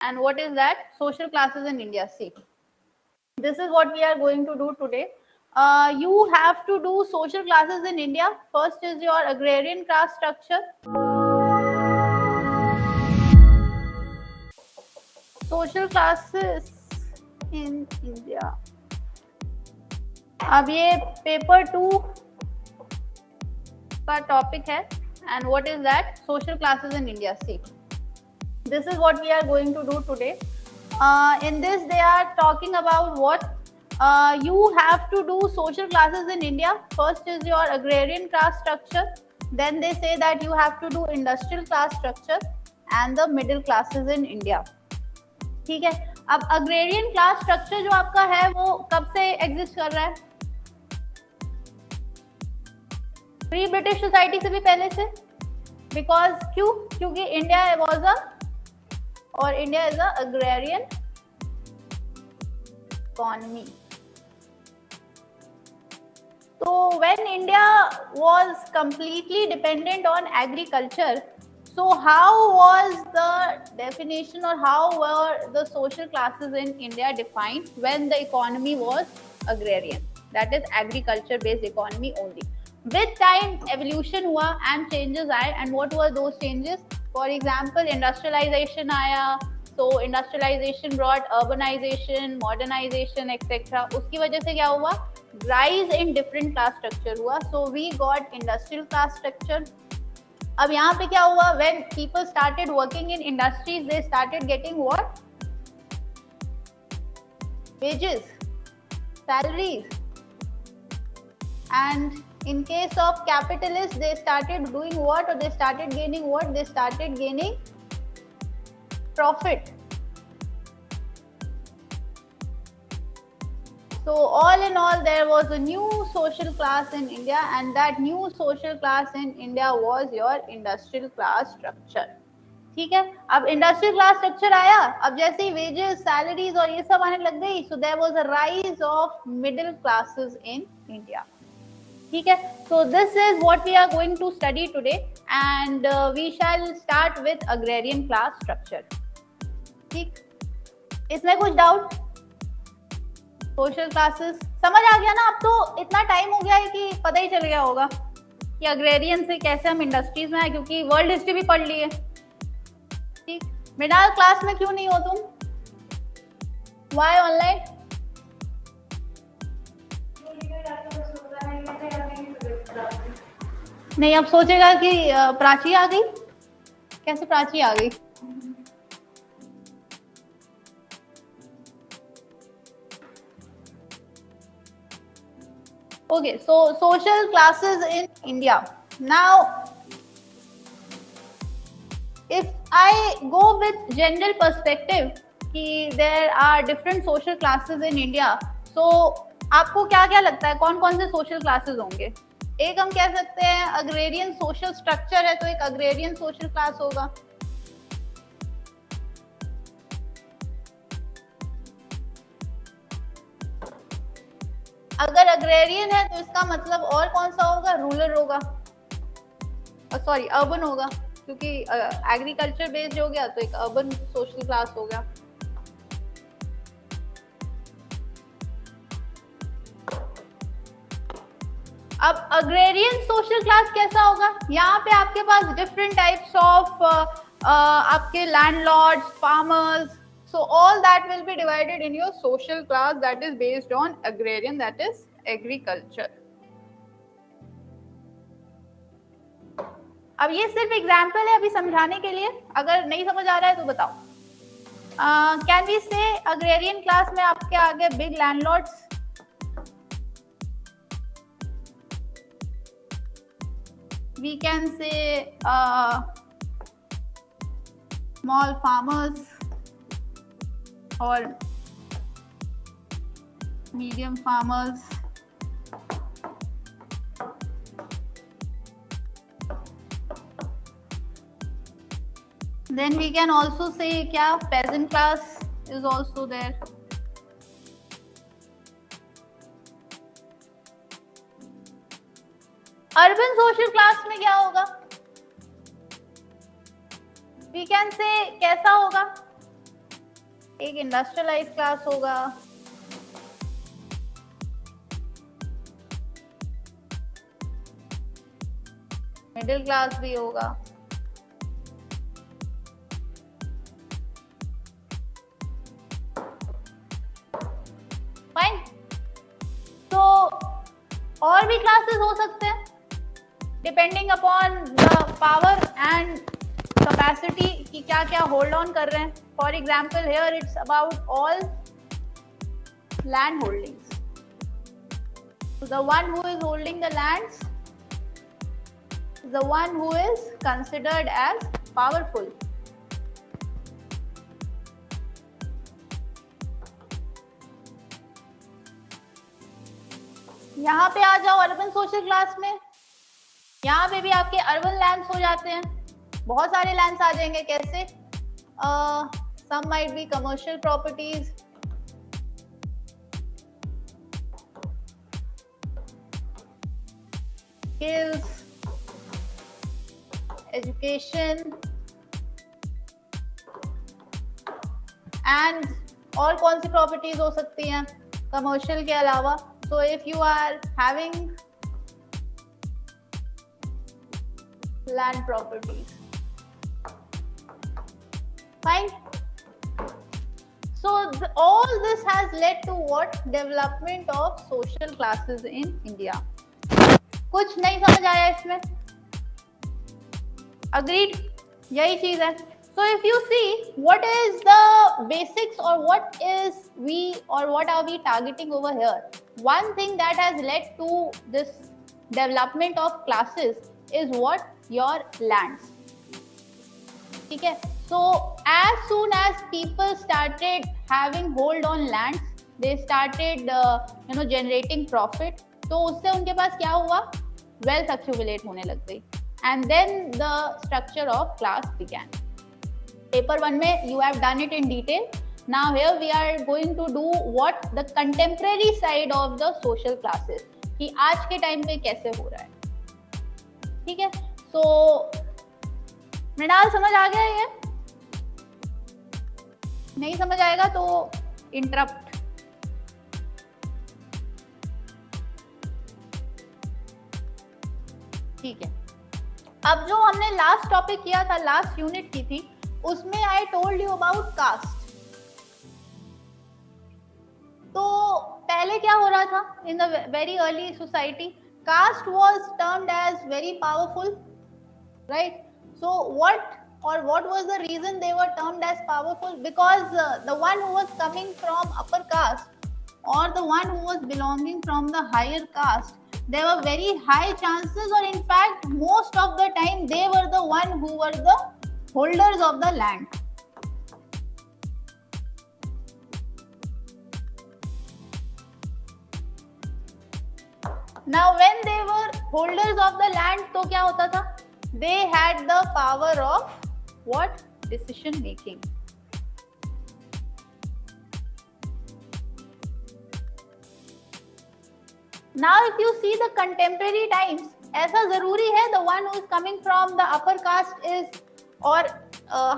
And what is that? Social classes in India. See, this is what we are going to do today. You have to do social classes in India. First is your agrarian class structure. Social classes in India. अब ये paper 2 का topic है. And what is that? Social classes in India. See, this is what we are going to do today. In this, they are talking about what you have to do social classes in India. First is your agrarian class structure. Then they say that you have to do industrial class structure and the middle classes in India. ठीक है. अब agrarian class structure जो आपका है वो कब से exist कर रहा है? प्री ब्रिटिश सोसाइटी से भी पहले से. बिकॉज क्योंकि इंडिया वॉज और India is a agrarian economy. तो when India was completely dependent on agriculture, so how was the definition or how were the social classes in India defined when the economy was agrarian, that is agriculture based economy only? With time evolution हुआ and changes आए. And what were those changes? For example, industrialization आया. So industrialization brought urbanization, modernization, etc. उसकी वजह से क्या हुआ? Rise in different class structure हुआ. So we got industrial class structure. अब यहाँ पे क्या हुआ? When people started working in industries, they started getting what? Wages, salaries. And in case of capitalists, they started doing what? Or they started gaining what? They started gaining profit. So all in all, there was a new social class in India, and that new social class in India was your industrial class structure. ठीक है. अब industrial class structure आया. अब जैसे ही wages, salaries और ये सब आने लग गई, so there was a rise of middle classes in India. ठीक है. So this is what we are going to study today, and we shall start with agrarian class structure. ठीक. इसमें कुछ डाउट? सोशल क्लासेस समझ आ गया ना? अब तो इतना टाइम हो गया है कि पता ही चल गया होगा कि अग्रेरियन से कैसे हम इंडस्ट्रीज में आए, क्योंकि वर्ल्ड हिस्ट्री भी पढ़ ली है. ठीक. मिडाल क्लास में क्यों नहीं हो तुम? Why online? नहीं, अब सोचेगा कि प्राची आ गई. कैसे प्राची आ गई? Okay, so social classes in India. Now, if I go with general perspective कि there are different social classes in India, so आपको क्या क्या लगता है कौन कौन से social classes होंगे? एक हम कह सकते हैं agrarian social structure है, तो एक agrarian social class होगा. अगर अग्रेरियन है तो इसका मतलब और कौन सा होगा? रूरल होगा, सॉरी अर्बन होगा, क्योंकि एग्रीकल्चर बेस्ड हो गया तो एक अर्बन सोशल क्लास हो गया. अब अग्रेरियन सोशल क्लास कैसा होगा? यहाँ पे आपके पास डिफरेंट टाइप्स ऑफ आपके landlords, farmers. So all that will be divided in your social class that is based on agrarian, that is agriculture. अब ये सिर्फ एग्जाम्पल है अभी समझाने के लिए. अगर नहीं समझ आ रहा है तो बताओ. Can we say agrarian class में आपके आगे big landlords, we can say small farmers or medium farmers. Then we can also say क्या peasant class is also there. Urban social class में क्या होगा? We can say कैसा होगा? एक इंडस्ट्रियलाइज क्लास होगा, मिडिल क्लास भी होगा, फाइन। तो और भी क्लासेस हो सकते हैं depending upon the power and capacity कि क्या क्या होल्ड ऑन कर रहे हैं। For example here it's about all land holdings, the one who is holding the lands, the one who is considered as powerful. यहाँ पे आ जाओ अर्बन सोशल क्लास में, यहाँ पे भी आपके अर्बन लैंड्स हो जाते हैं, बहुत सारे लैंड्स आ जाएंगे। कैसे? some might be commercial properties, skills, education, and और कौन सी प्रॉपर्टीज हो सकती हैं कमर्शियल के अलावा? So if you are having land properties, fine. So all this has led to what? Development of social classes in India. कुछ नहीं समझ आया इसमें? Agreed? यही चीज है। So if you see what is the basics or what is we or what are we targeting over here? One thing that has led to this development of classes is what? Your lands. ठीक है? So as soon as people started having hold on lands, they started generating profit. तो उससे उनके पास क्या हुआ? Wealth accumulate होने लग गई. And then the structure of class began. Paper 1 में you have done it in detail. Now here we are going to do what the contemporary side of the social classes, कि आज के time पे कैसे हो रहा है। ठीक है? So मृणाल समझ आ गया ये? नहीं समझ आएगा तो इंटरप्ट। ठीक है, अब जो हमने लास्ट टॉपिक किया था, लास्ट यूनिट की थी, उसमें I told you about caste. तो पहले क्या हो रहा था in the very early society? Caste was termed as very powerful, right? So what was the reason they were termed as powerful? Because the one who was coming from upper caste or the one who was belonging from the higher caste, there were very high chances, or in fact most of the time they were the one who were the holders of the land. Now when they were holders of the land, तो क्या होता था? They had the power of what? Decision making. Now if you see the contemporary times, ऐसा जरूरी है the one who is coming from the upper caste is or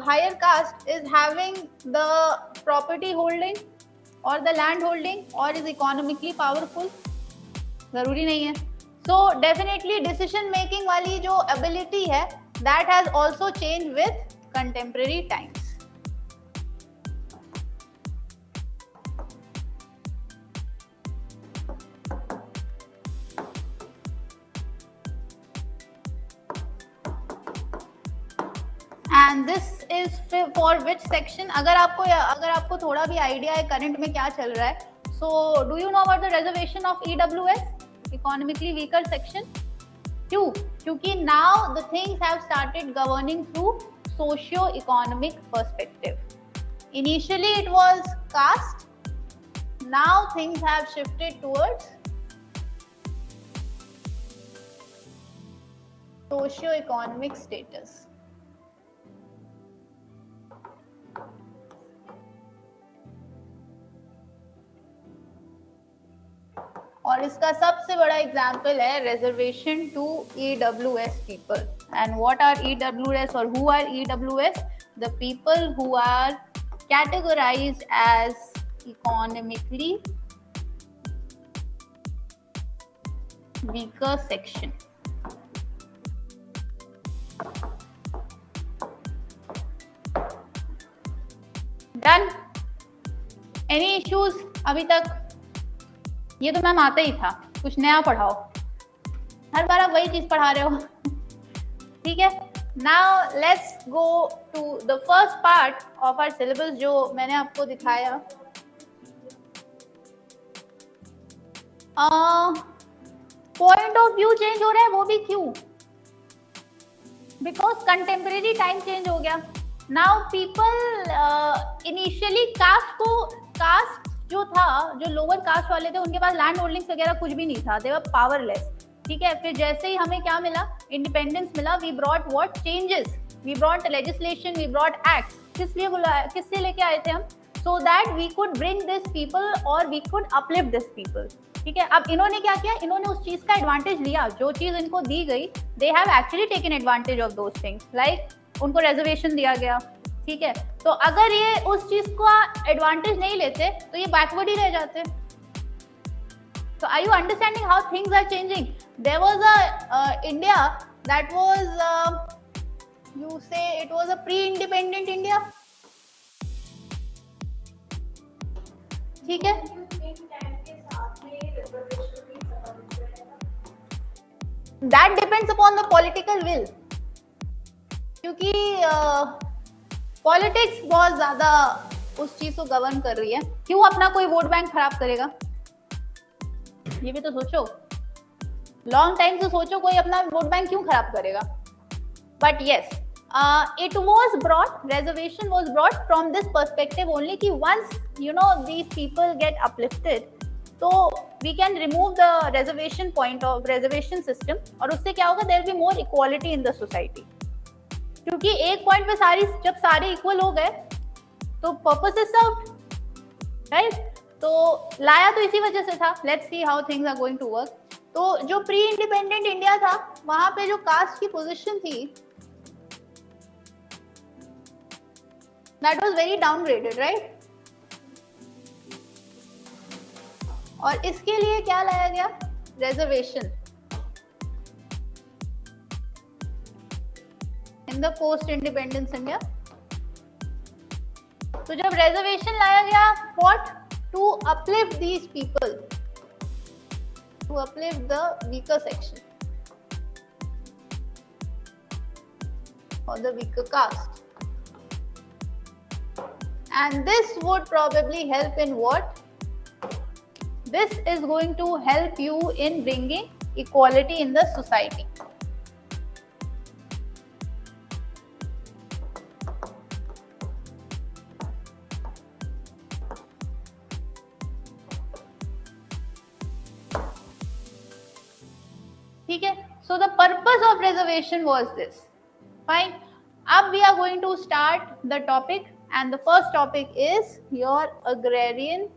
higher caste is having the property holding or the land holding or is economically powerful? जरूरी नहीं है। So definitely decision making वाली जो ability है, that has also changed with contemporary times. And this is for which section? अगर आपको थोड़ा भी आइडिया है करंट में क्या चल रहा है, so do you know about the reservation of EWS? Economically weaker section. क्यों? क्योंकि now the things have started governing through socio-economic perspective. Initially it was caste. Now things have shifted towards socio-economic status. और इसका सबसे बड़ा example है reservation to EWS people. And what are EWS और who are EWS? The people who are categorized as economically weaker section. Done? Any issues अभी तक? ये तो मैम आता ही था, कुछ नया पढ़ाओ, हर बार आप वही चीज पढ़ा रहे हो. ठीक है, now let's go to the first part of our syllabus जो मैंने आपको दिखाया. पॉइंट ऑफ व्यू चेंज हो रहा है, वो भी क्यों? बिकॉज कंटेम्प्रेरी टाइम चेंज हो गया. नाउ पीपल इनिशियली कास्ट जो था, जो लोअर कास्ट वाले थे, उनके पास लैंड होल्डिंग्स वगैरह कुछ भी नहीं था, दे वर पावरलेस. ठीक है, फिर जैसे ही हमें क्या मिला, इंडिपेंडेंस मिला, we brought what changes, we brought legislation, we brought acts. किस लिए बुलाया, किस लिए लेके आए थे हम? So that we could bring this people और we could uplift this people. ठीक है, अब इन्होंने क्या किया, इन्होंने उस चीज का एडवांटेज लिया, जो चीज इनको दी गई, they have actually taken advantage of those things. Like उनको रिजर्वेशन दिया गया. ठीक है, तो अगर ये उस चीज का एडवांटेज नहीं लेते तो ये बैकवर्ड ही रह जाते. So are you understanding how things are changing? There was a India that was you say it was a pre-independent India. ठीक है, that depends upon the political will. क्योंकि पॉलिटिक्स बहुत ज्यादा उस चीज को गवर्न कर रही है. क्यों अपना कोई वोट बैंक खराब करेगा? ये भी तो सोचो, लॉन्ग टाइम से सोचो, कोई अपना वोट बैंक क्यों खराब करेगा? But yes, it was brought, reservation was brought from this perspective only कि once you know these people get uplifted, तो we can remove the reservation point of reservation system और उससे क्या होगा, there will be more equality in the society. क्योंकि एक point पे जब सारे इक्वल हो गए तो पर्पस इज सर्व्ड, राइट? तो लाया तो इसी वजह से था. Let's see how things are going to work. तो जो प्री इंडिपेंडेंट इंडिया था, वहां पे जो कास्ट की पोजीशन थी, that was very downgraded, right? और इसके लिए क्या लाया गया? Reservation. In the post independence India. तो जब रिजर्वेशन लाया गया, what? To uplift these people, to uplift the weaker section or the weaker caste. And this would probably help in what? This is going to help you in bringing equality in the society. ठीक है, so the purpose of reservation was this. Fine. Ab we are going to start the topic, and the first topic is your agrarian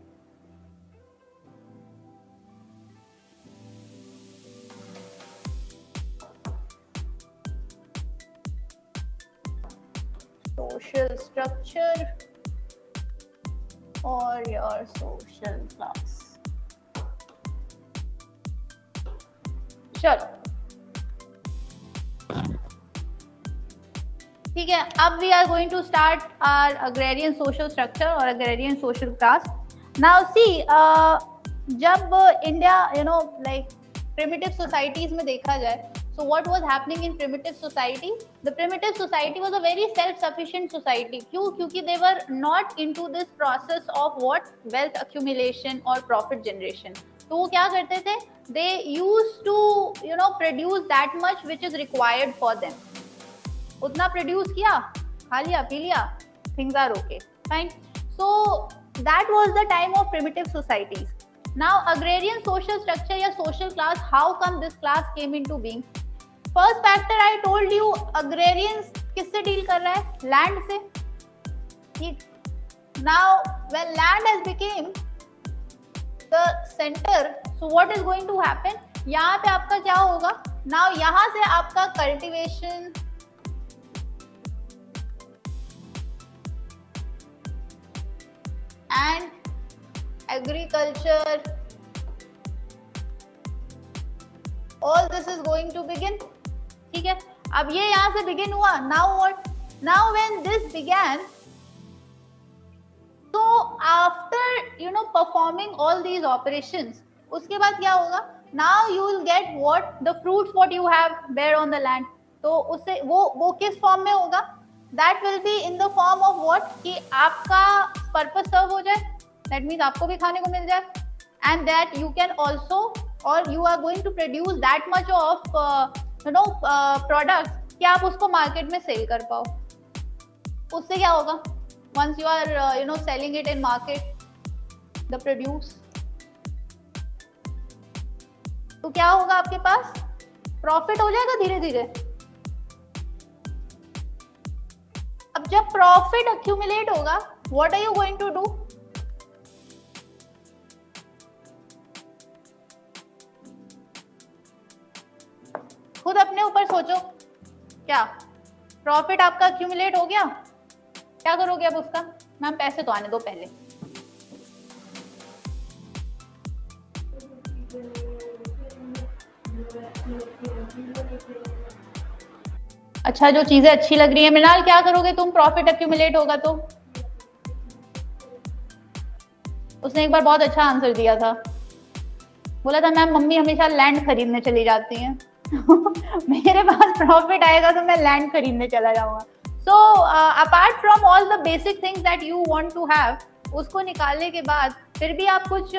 social structure or your social class. चलो ठीक है, अब we are going to start our agrarian social structure और agrarian social class. Now see, जब India like primitive societies में देखा जाए, so what was happening in primitive society? The primitive society was a very self-sufficient society. क्यों? क्योंकि they were not into this process of what? Wealth accumulation or profit generation. तो वो क्या करते थे? They used to produce that much which is required for them. उतना produce किया, खा लिया, पी लिया, things are okay, fine. So that was the time of primitive societies. Now agrarian social structure या social class, how come this class came into being? First factor I told you, agrarians किससे deal कर रहा है? Land से. ठीक. Now when land has became the center, so what is going to happen? यहाँ पे आपका क्या होगा? Now यहाँ से आपका cultivation, and agriculture, all this is going to begin. ठीक है, अब ये यहाँ से begin हुआ. Now what? Now when this began, so after performing all these operations, उसके बाद क्या होगा? Now you will get what? The fruits what you have bear on the land. तो उससे वो किस फॉर्म में होगा? That will be in the form of what? कि आपका purpose serve हो जाए. That means आपको भी खाने को मिल जाए. And that you can also, or you are going to produce that much of products कि आप उसको मार्केट में सेल कर पाओ. उससे क्या होगा? Once you are selling it in market, the produce, तो क्या होगा आपके पास? प्रॉफिट हो जाएगा धीरे धीरे. अब जब प्रॉफिट अक्यूमुलेट होगा, what are you going to do? खुद अपने ऊपर सोचो. क्या प्रॉफिट आपका अक्यूमुलेट हो गया? क्या करोगे अब उसका? मैम पैसे तो आने दो पहले. अच्छा, जो चीजें अच्छी लग रही है मृणाल, क्या करोगे तुम? प्रॉफिट अक्यूमुलेट होगा तो? उसने एक बार बहुत अच्छा आंसर दिया था, बोला था मैम मम्मी हमेशा लैंड खरीदने चली जाती हैं. मेरे पास प्रॉफिट आएगा तो मैं लैंड खरीदने चला जाऊंगा. So apart from all the basic things that you want to have, उसको निकालने के बाद फिर भी आप कुछ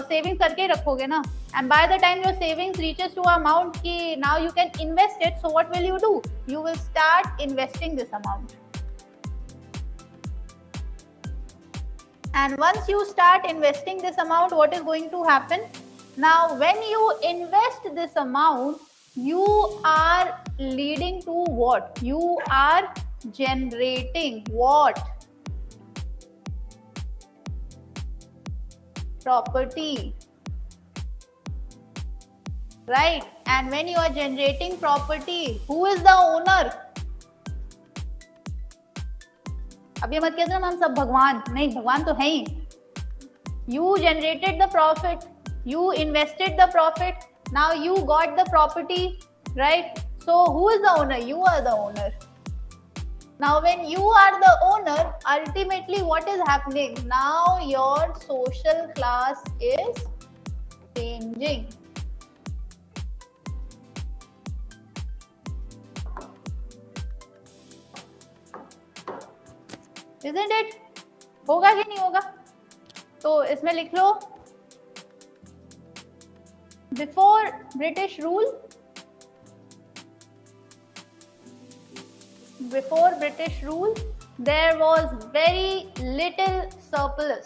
सेविंग करके रखोगे ना. And by the time your savings reaches to amount कि now you can invest it, so what will you do? You will start investing this amount. And once you start investing this amount, what is going to happen? Now, when you invest this amount, you are leading to what? You are generating what? Property. Right? And when you are generating property, who is the owner? अब ये मत कहना ma'am सब भगवान. नहीं, भगवान तो है ही. You generated the profit, you invested the profit, now you got the property, right? So who is the owner? You are the owner. Now when you are the owner, ultimately what is happening? Now your social class is changing. Isn't it? होगा कि नहीं होगा? तो इसमें लिख लो, before British rule, there was very little surplus.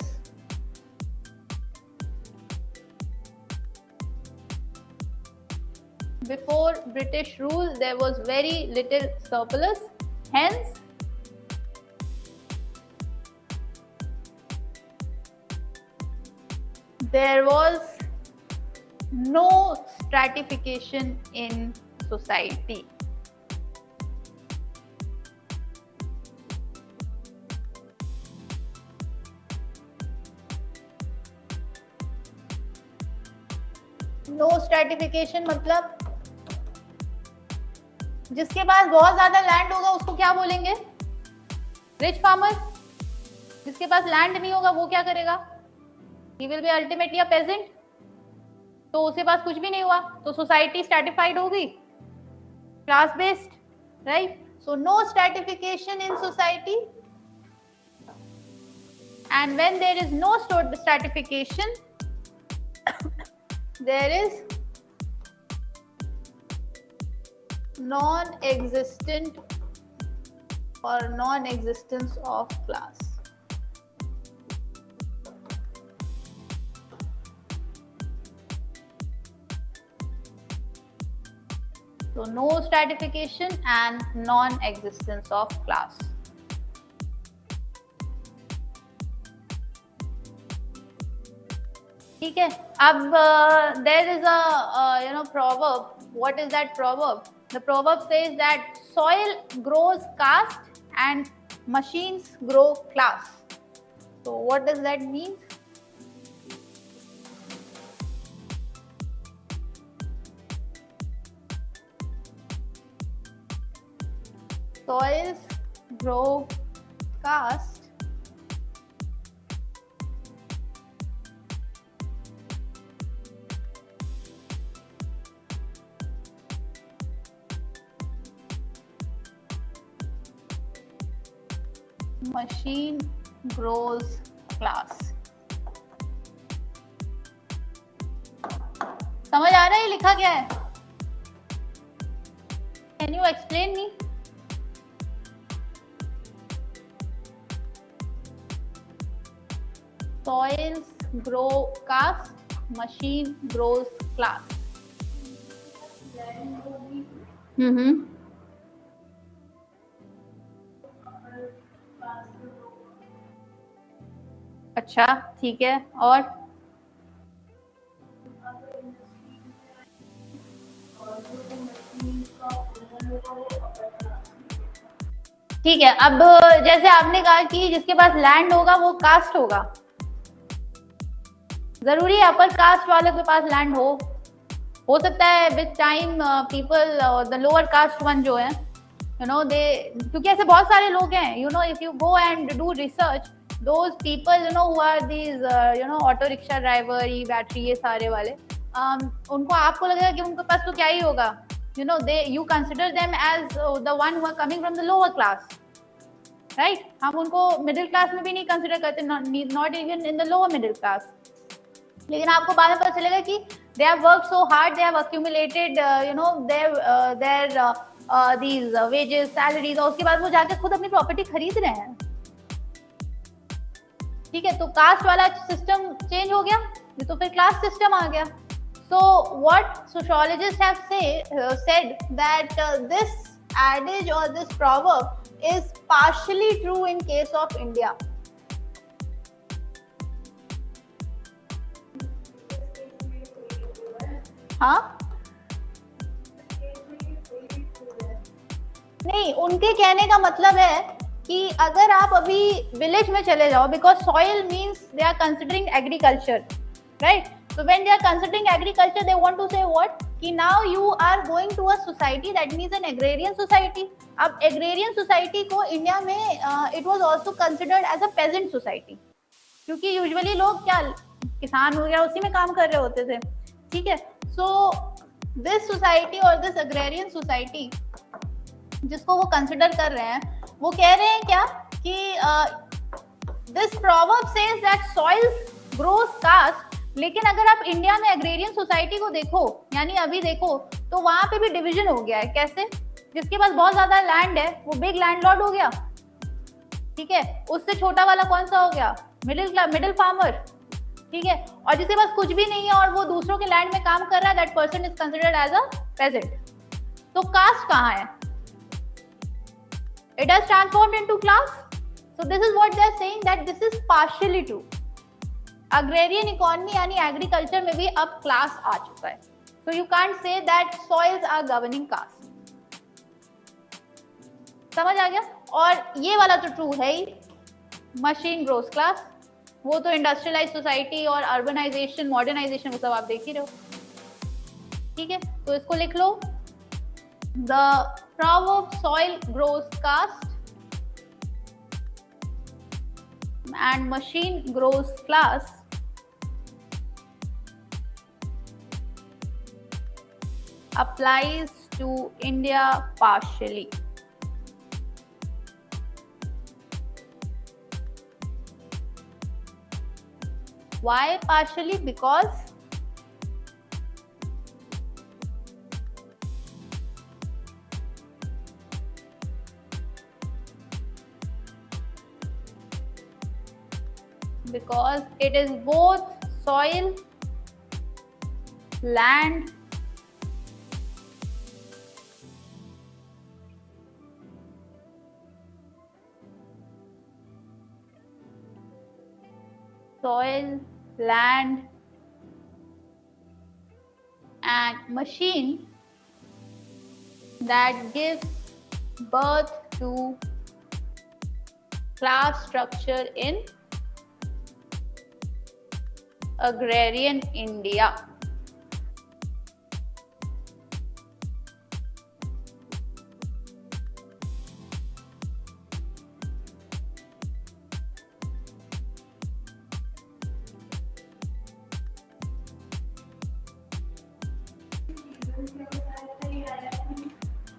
Before British rule, there was very little surplus. Hence, there was no stratification in society. No stratification मतलब जिसके पास बहुत ज्यादा लैंड होगा उसको क्या बोलेंगे? Rich farmer. जिसके पास लैंड नहीं होगा वो क्या करेगा? He will be ultimately a peasant. तो उसके पास कुछ भी नहीं हुआ तो सोसाइटी स्ट्रैटिफाइड होगी, class based, right? So no stratification in society. And when there is no stratification, there is non-existent or non-existence of class. So no stratification and non-existence of class. ठीक है. अब there is a proverb. What is that proverb? The proverb says that soil grows caste and machines grow class. So what does that mean? Soils grow cast machine grows class. समझ आ रहा है ये लिखा क्या है? Can you explain me? Soils grow cast, machine grows class. अच्छा ठीक है, और ठीक है। अब जैसे आपने कहा कि जिसके पास लैंड होगा वो कास्ट होगा, जरूरी है अपर कास्ट वाले के पास लैंड हो सकता है with time people the lower caste one जो है यू नो दे, क्योंकि ऐसे बहुत सारे लोग हैं you know, if you go and do research those people you know who are these you know auto rickshaw driver, e battery, ये सारे वाले उनको आपको लगेगा कि उनके पास तो क्या ही होगा, you know they you consider them as the one who are coming from the lower class, right? हम उनको मिडिल क्लास में भी नहीं कंसिडर करते, not even in the lower middle class. लेकिन आपको बाद में पता चलेगा कि they have worked so hard, they have accumulated you know their these wages, salaries, और उसके बाद वो जाके खुद अपनी प्रॉपर्टी खरीद रहे हैं, ठीक है? तो कास्ट वाला सिस्टम चेंज हो गया, ये तो फिर क्लास सिस्टम आ गया. So what sociologists have said that this adage or this proverb is partially true in case of India. हाँ नहीं, उनके कहने का मतलब है कि अगर आप अभी विलेज में चले जाओ, because soil means they are considering agriculture, right? So when they are considering agriculture, they want to say what? कि now you are going to a society that means an agrarian society. अब agrarian society को India में it was also considered as a peasant society, क्योंकि usually लोग क्या किसान हो गया उसी में काम कर रहे होते थे, ठीक है? So this society or this agrarian society जिसको वो consider कर रहे हैं, वो कह रहे हैं क्या कि this proverb says that soils grows caste. लेकिन अगर आप इंडिया में एग्रेरियन सोसाइटी को देखो, यानी अभी देखो, तो वहां पे भी डिवीजन हो गया है. कैसे? जिसके पास बहुत ज्यादा लैंड है वो बिग लैंडलॉर्ड हो गया, ठीक है? उससे छोटा वाला कौन सा हो गया? मिडिल फार्मर, ठीक है? और जिसके पास कुछ भी नहीं है और वो दूसरों के लैंड में काम कर रहा है, that person is considered as a peasant. तो कास्ट कहाँ है? It has transformed into class. So this is what they are saying that this is partially true. Agrarian economy यानी एग्रीकल्चर में भी अब क्लास आ चुका है. So you can't say that soils are governing caste. समझ आ गया? और ये वाला तो ट्रू है ही, मशीन ग्रोस क्लास, वो तो इंडस्ट्रियलाइज सोसाइटी और अर्बनाइजेशन, मॉडर्नाइजेशन, वो सब आप देख ही रहे हो, ठीक है? तो इसको लिख लो, the proverb soil grows caste and machine grows class applies to India partially. Why partially? Because it is both soil, land, and machine that gives birth to class structure in agrarian India.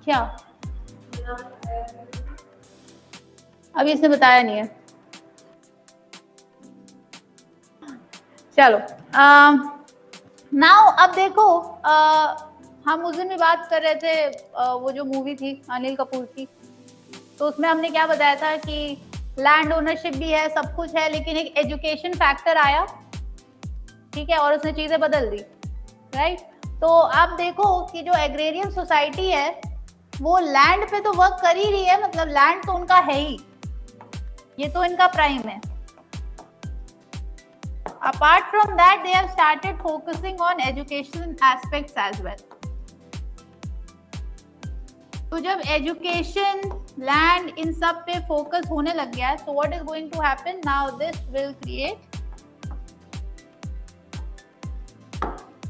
क्या अभी इसने बताया नहीं है। चलो now अब देखो हम उस दिन भी बात कर रहे थे वो जो मूवी थी अनिल कपूर की, तो उसमें हमने क्या बताया था कि लैंड ओनरशिप भी है, सब कुछ है, लेकिन एक एजुकेशन फैक्टर आया, ठीक है, और उसने चीजें बदल दी, राइट। तो आप देखो कि जो एग्रेरियन सोसाइटी है वो लैंड पे तो वर्क कर ही रही है, मतलब लैंड तो उनका है ही, ये तो इनका प्राइम है। Apart from that, they have started focusing on education aspects as well. तो जब एजुकेशन, लैंड, इन सब पे फोकस होने लग गया है, so what is going to happen now? This will create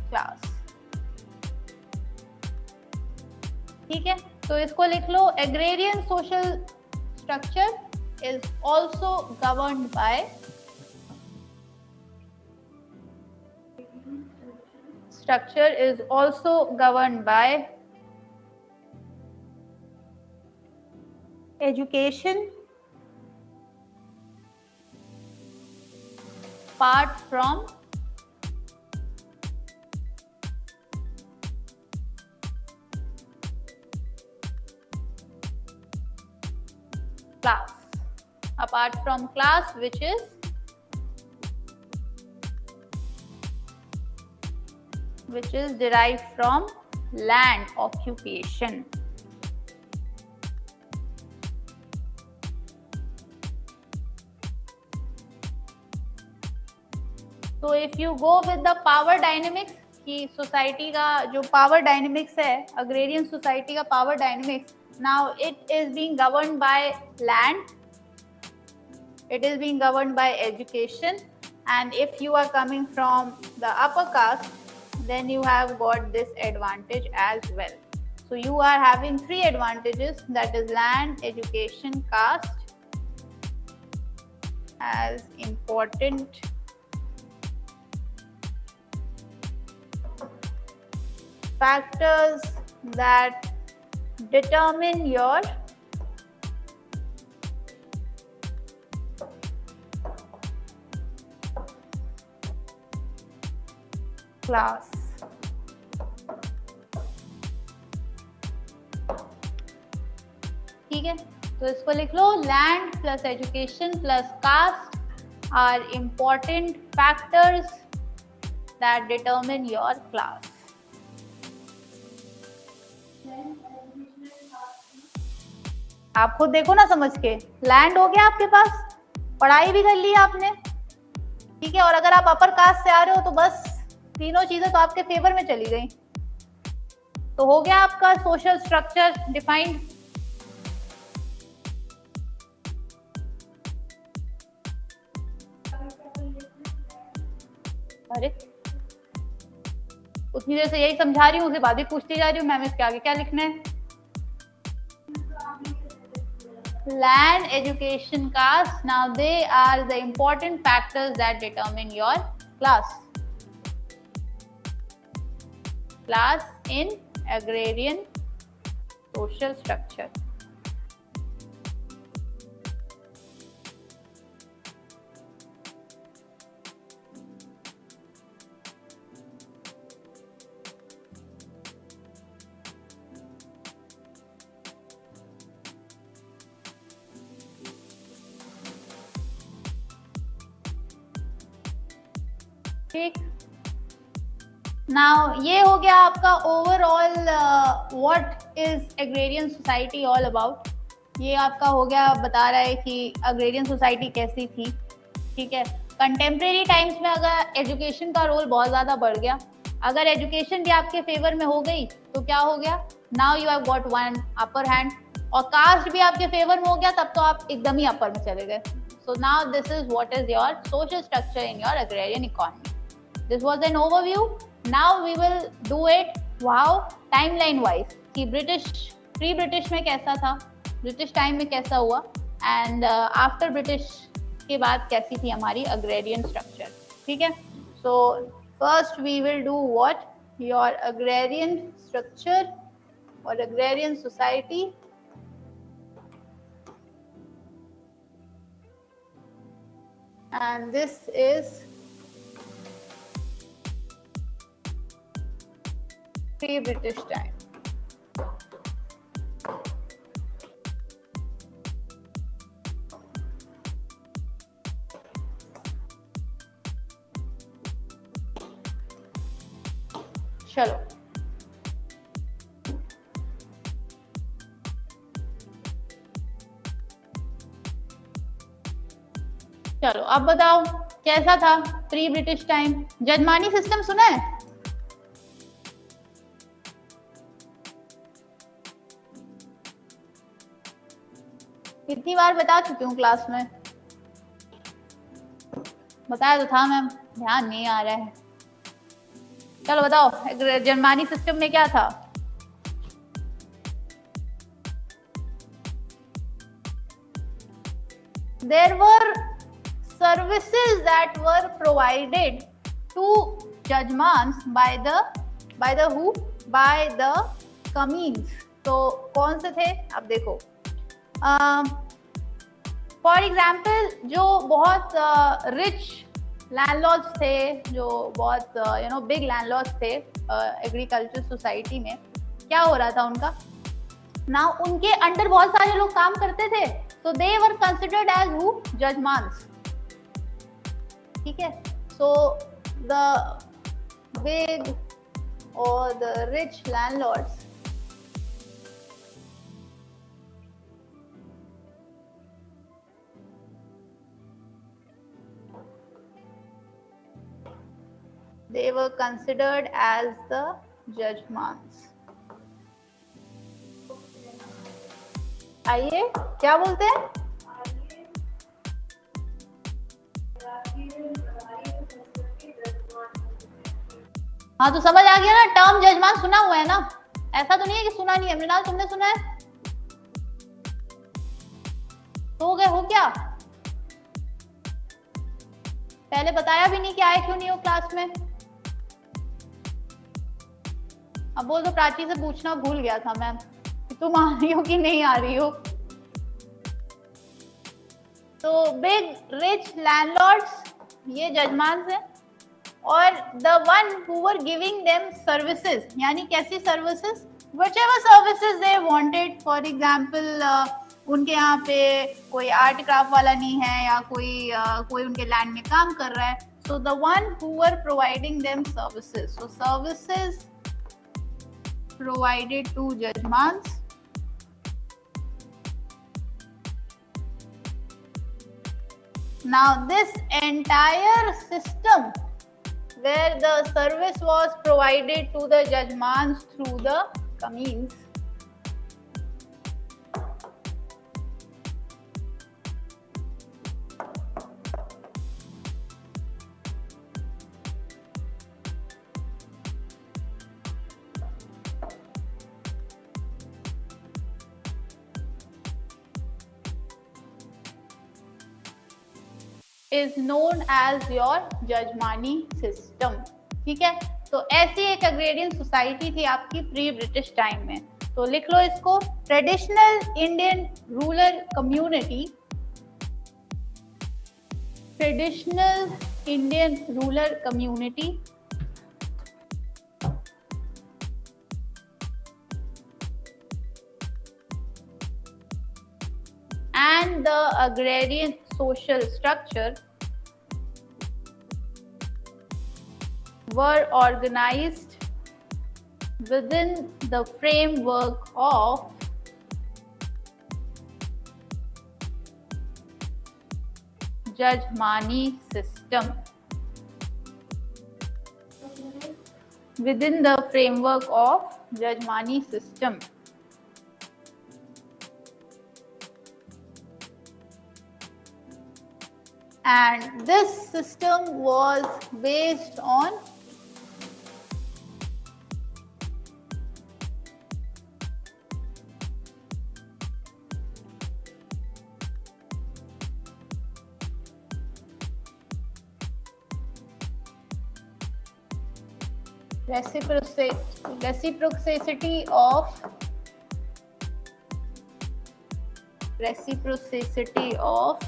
class, ठीक है। तो इसको लिख लो, agrarian social structure is also governed by education apart from class, which is derived from land occupation. So if you go with the power dynamics, कि society का जो power dynamics है, अग्रेरियन सोसाइटी का power dynamics, now it is being governed by land, it is being governed by education, and if you are coming from the upper caste, then you have got this advantage as well. So you are having three advantages, that is land, education, caste, as important factors that determine your class. ठीक है, तो इसको लिख लो, land plus education plus caste are important factors that determine your class. आप खुद देखो ना समझ के, लैंड हो गया आपके पास, पढ़ाई भी कर ली आपने, ठीक है, और अगर आप अपर कास्ट से आ रहे हो तो बस तीनों चीजें तो आपके फेवर में चली गई, तो हो गया आपका सोशल स्ट्रक्चर डिफाइंड। अरे उतनी देर से यही समझा रही हूँ, उसके बाद भी पूछती जा रही हूँ मैम इसके आगे क्या लिखना है। Land, education, caste, now they are the important factors that determine your class in agrarian social structure. ठीक, नाउ ये हो गया आपका overall what is agrarian society all about. ये आपका हो गया, बता रहा है कि अग्रेरियन सोसाइटी कैसी थी, ठीक है। कंटेम्प्रेरी टाइम्स में अगर एजुकेशन का रोल बहुत ज्यादा बढ़ गया, अगर एजुकेशन भी आपके फेवर में हो गई तो क्या हो गया, now you have got one upper hand, और कास्ट भी आपके फेवर में हो गया तब तो आप एकदम ही अपर में चले गए। So now this is what is your social structure in your agrarian economy. This was an overview. Now we will do it wow timeline wise कि प्री ब्रिटिश में कैसा था, ब्रिटिश टाइम में कैसा हुआ, एंड आफ्टर ब्रिटिश के बाद कैसी थी हमारी अग्रेरियन स्ट्रक्चर. ठीक है. So first we will do what your agrarian structure और agrarian society. And this is pre-British time. चलो चलो अब बताओ कैसा था प्री ब्रिटिश टाइम. जजमानी सिस्टम सुना है? कितनी बार बता चुकी हूँ क्लास में? बताया तो था मैम, ध्यान नहीं आ रहा है. चलो बताओ जर्मनी सिस्टम में क्या था? There were services that were provided to judgments by the who? By the communes. तो कौन से थे? अब देखो, फॉर एग्जाम्पल जो बहुत रिच लैंडलॉर्ड्स थे, जो बहुत बिग लैंडलॉर्ड्स थे एग्रीकल्चर सोसाइटी में, क्या हो रहा था उनका ना, उनके अंडर बहुत सारे लोग काम करते थे, so they were considered as who? Judgments. ठीक है. So the big or the rich landlords they were considered as the judgments. आइए क्या बोलते हैं? हाँ तो समझ आ गया ना, टर्म जजमान सुना हुआ है ना, ऐसा तो नहीं है कि सुना नहीं है. मृणाल तुमने सुना है? तो गए हो क्या? पहले बताया भी नहीं कि आए क्यों नहीं हो क्लास में. अब बोल दो प्राची से पूछना भूल गया था मैम, तुम आ रही हो कि नहीं आ रही हो. तो बिग रिच लैंडलॉर्ड्स ये जजमान्स हैं, और the one who were giving them services, यानी कैसी services? Whichever services they wanted. For example उनके यहाँ पे कोई आर्ट क्राफ्ट वाला नहीं है, या कोई उनके लैंड में काम कर रहा है, so the one who were providing them services. So services provided to judgments. Now this entire system where the service was provided to the judgments through the communes is known as your jajmani system. ठीक है. तो ऐसी एक agrarian society थी आपकी pre British time में. तो लिख लो इसको, traditional Indian rural community, traditional Indian rural community and the agrarian social structure were organized within the framework of Jajmani system. Within the framework of Jajmani system. and this system was based on reciprocity of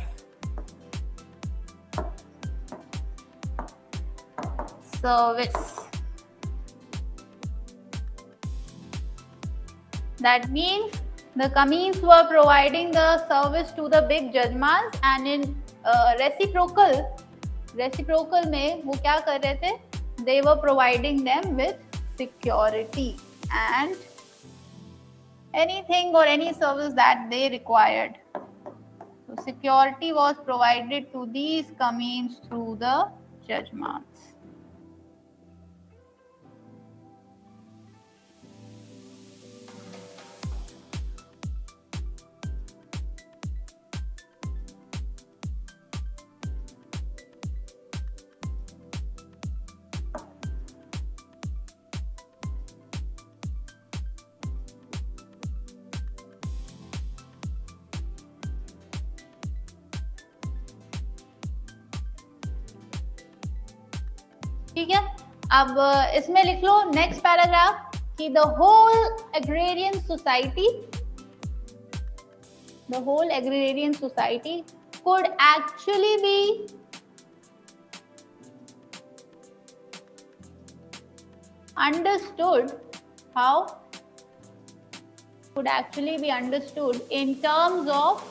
service. That means the Kamins were providing the service to the big jajmans, and in reciprocal में वो क्या कर रहे थे? They were providing them with security and anything or any service that they required. So security was provided to these Kamins through the jajmans. ठीक है, अब इसमें लिख लो नेक्स्ट पैराग्राफ कि the whole agrarian society could actually be understood in terms of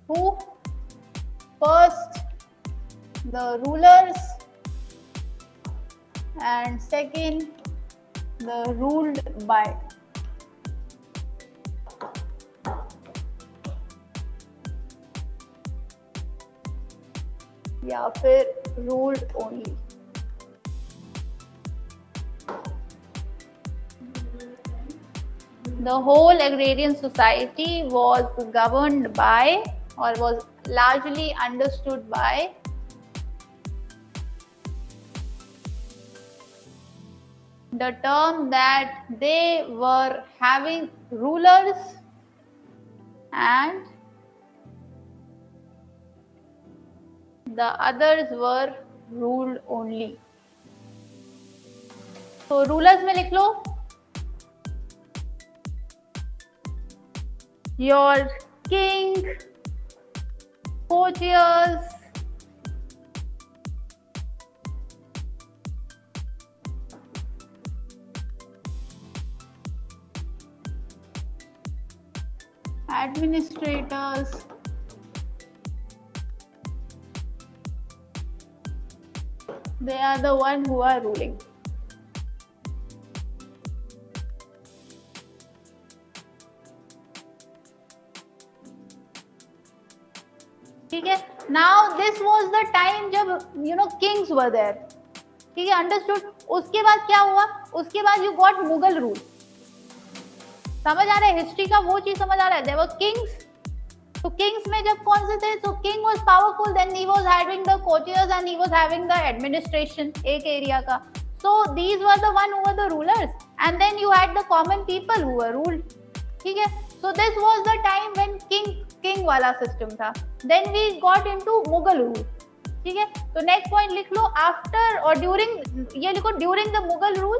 who? First, the rulers, and second, the ruled by. या फिर ruled only. The whole agrarian society was governed by, or was largely understood by, the term that they were having rulers and the others were ruled only. So rulers में लिख लो your king, courtiers, administrators, they are the one who are ruling. ठीक है, now this was the time जब kings were there. ठीक है, understood. उसके बाद क्या हुआ? उसके बाद you got Mughal rule. समझ आ रहा है हिस्ट्री का वो चीज समझ आ रहा है? There were kings. तो किंग्स में जब कौन से थे? तो king was powerful, then he was having the courtiers and he was having the administration एक एरिया का. So these were the one who were the rulers, and then you had the common people who were ruled. ठीक है, so this was the time when king वाला system था. Then we got into Mughal rule. ठीक है, तो next point लिख लो after और during, ये लिखो during the Mughal rule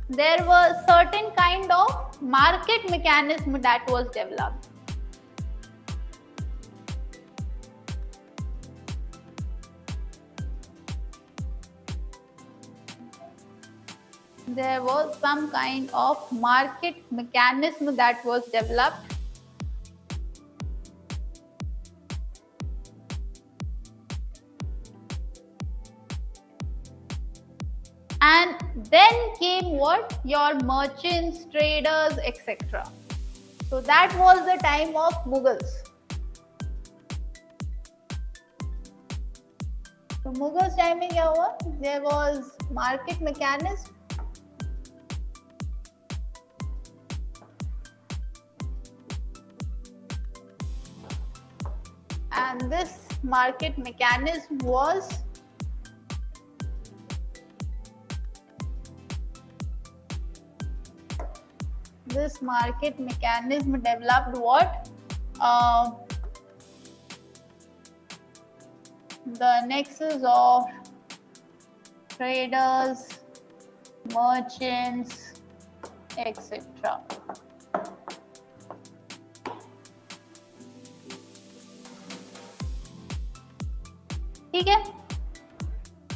there was certain kind of market mechanism that was developed. There was some kind of market mechanism that was developed. And then came what? Your merchants, traders, etc. So that was the time of Mughals. तो Mughals time में क्या हुआ? There was market mechanism, and this market mechanism was developed what? The nexus of traders, merchants, etc. ठीक है,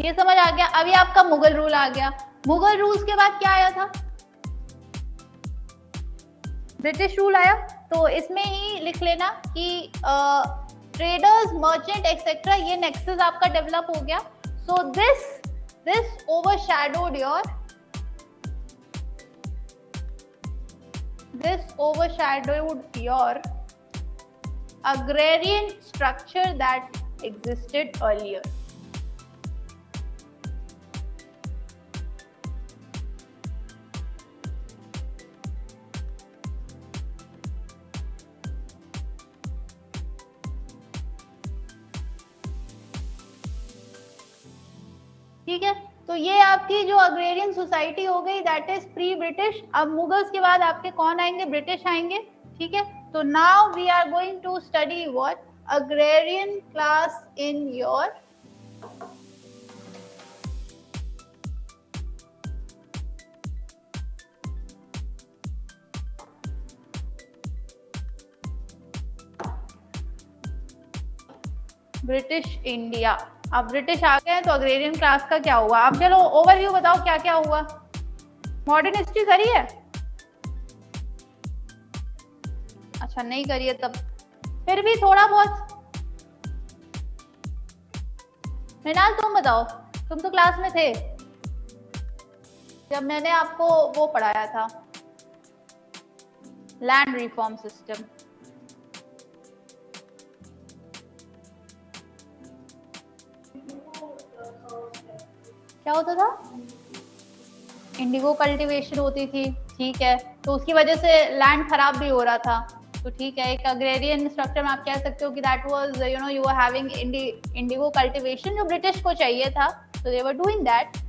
ये समझ आ गया। अभी आपका मुगल रूल आ गया। मुगल रूल्स के बाद क्या आया था? ब्रिटिश रूल आया। तो इसमें ही लिख लेना कि ट्रेडर्स, मर्चेंट एक्सेट्रा, ये नेक्सस आपका डेवलप हो गया। So this overshadowed your agrarian structure that existed earlier. ठीक है, तो ये आपकी जो अग्रेरियन सोसाइटी हो गई, दैट इज प्री ब्रिटिश। अब मुगल्स के बाद आपके कौन आएंगे? ब्रिटिश आएंगे। ठीक है, तो now we are going to study what? Agrarian class in your British India. अब ब्रिटिश आ गए तो अग्रेरियन क्लास का क्या हुआ? अब चलो ओवरव्यू बताओ क्या क्या हुआ। मॉडर्न हिस्ट्री करी है? अच्छा नहीं करी है, तब फिर भी थोड़ा बहुत। मृणाल तुम बताओ, तुम तो क्लास में थे जब मैंने आपको वो पढ़ाया था, लैंड रिफॉर्म सिस्टम। क्या होता था? इंडिगो कल्टीवेशन होती थी। ठीक है, तो उसकी वजह से लैंड खराब भी हो रहा था। तो ठीक है, एक अग्रेरियन स्ट्रक्चर में आप कह सकते हो कि that was you are having indigo cultivation, जो ब्रिटिश को चाहिए था। so they were doing that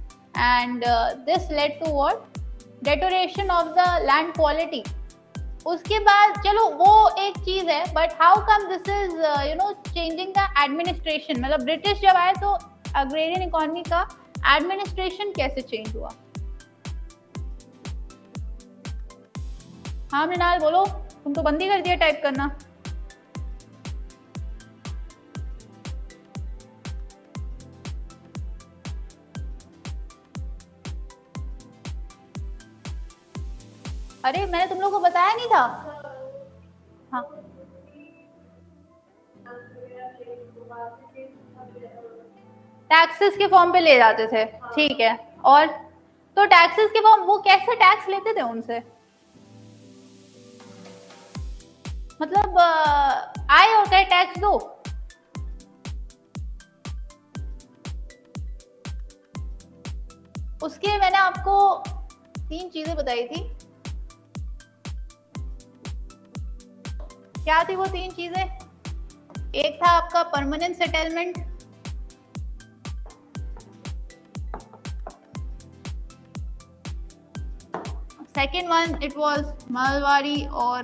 and this led to what? Deterioration of the land quality. उसके बाद चलो वो एक चीज है, but how come this is changing the administration? मतलब ब्रिटिश जब आए तो अग्रेरियन इकोनॉमी का एडमिनिस्ट्रेशन कैसे चेंज हुआ? हाँ मृणाल बोलो, तुम तो बंद ही कर दिया टाइप करना। अरे मैंने तुम लोगों को बताया नहीं था? हाँ, टैक्सेस के फॉर्म पे ले जाते थे। ठीक है, और तो टैक्सेस के फॉर्म, वो कैसे टैक्स लेते थे उनसे? मतलब आए और क्या टैक्स दो? उसके मैंने आपको 3 चीजें बताई थी। क्या थी वो 3 चीजें? एक था आपका permanent settlement, second one it was malwari और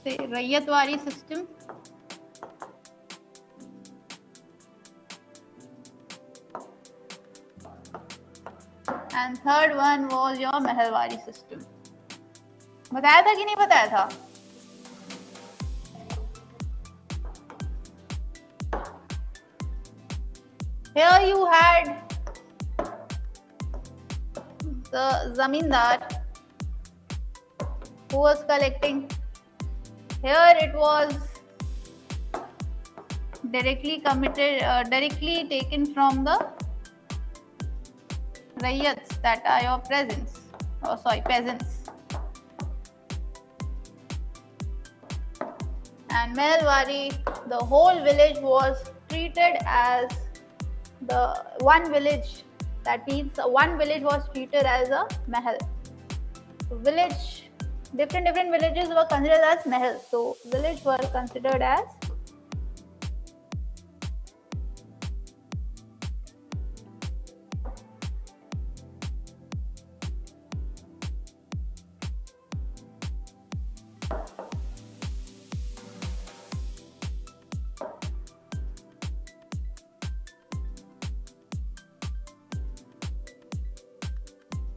ryotwari system, and third one was your mahalwari system. बताया था कि नहीं बताया था? Here you had the zamindar who was collecting. Here it was directly taken from the rayyats, that are your peasants. And Meherwari, the whole village was treated as the one village. That means one village was treated as a mahal. So village, different villages were considered as mahal. So village were considered as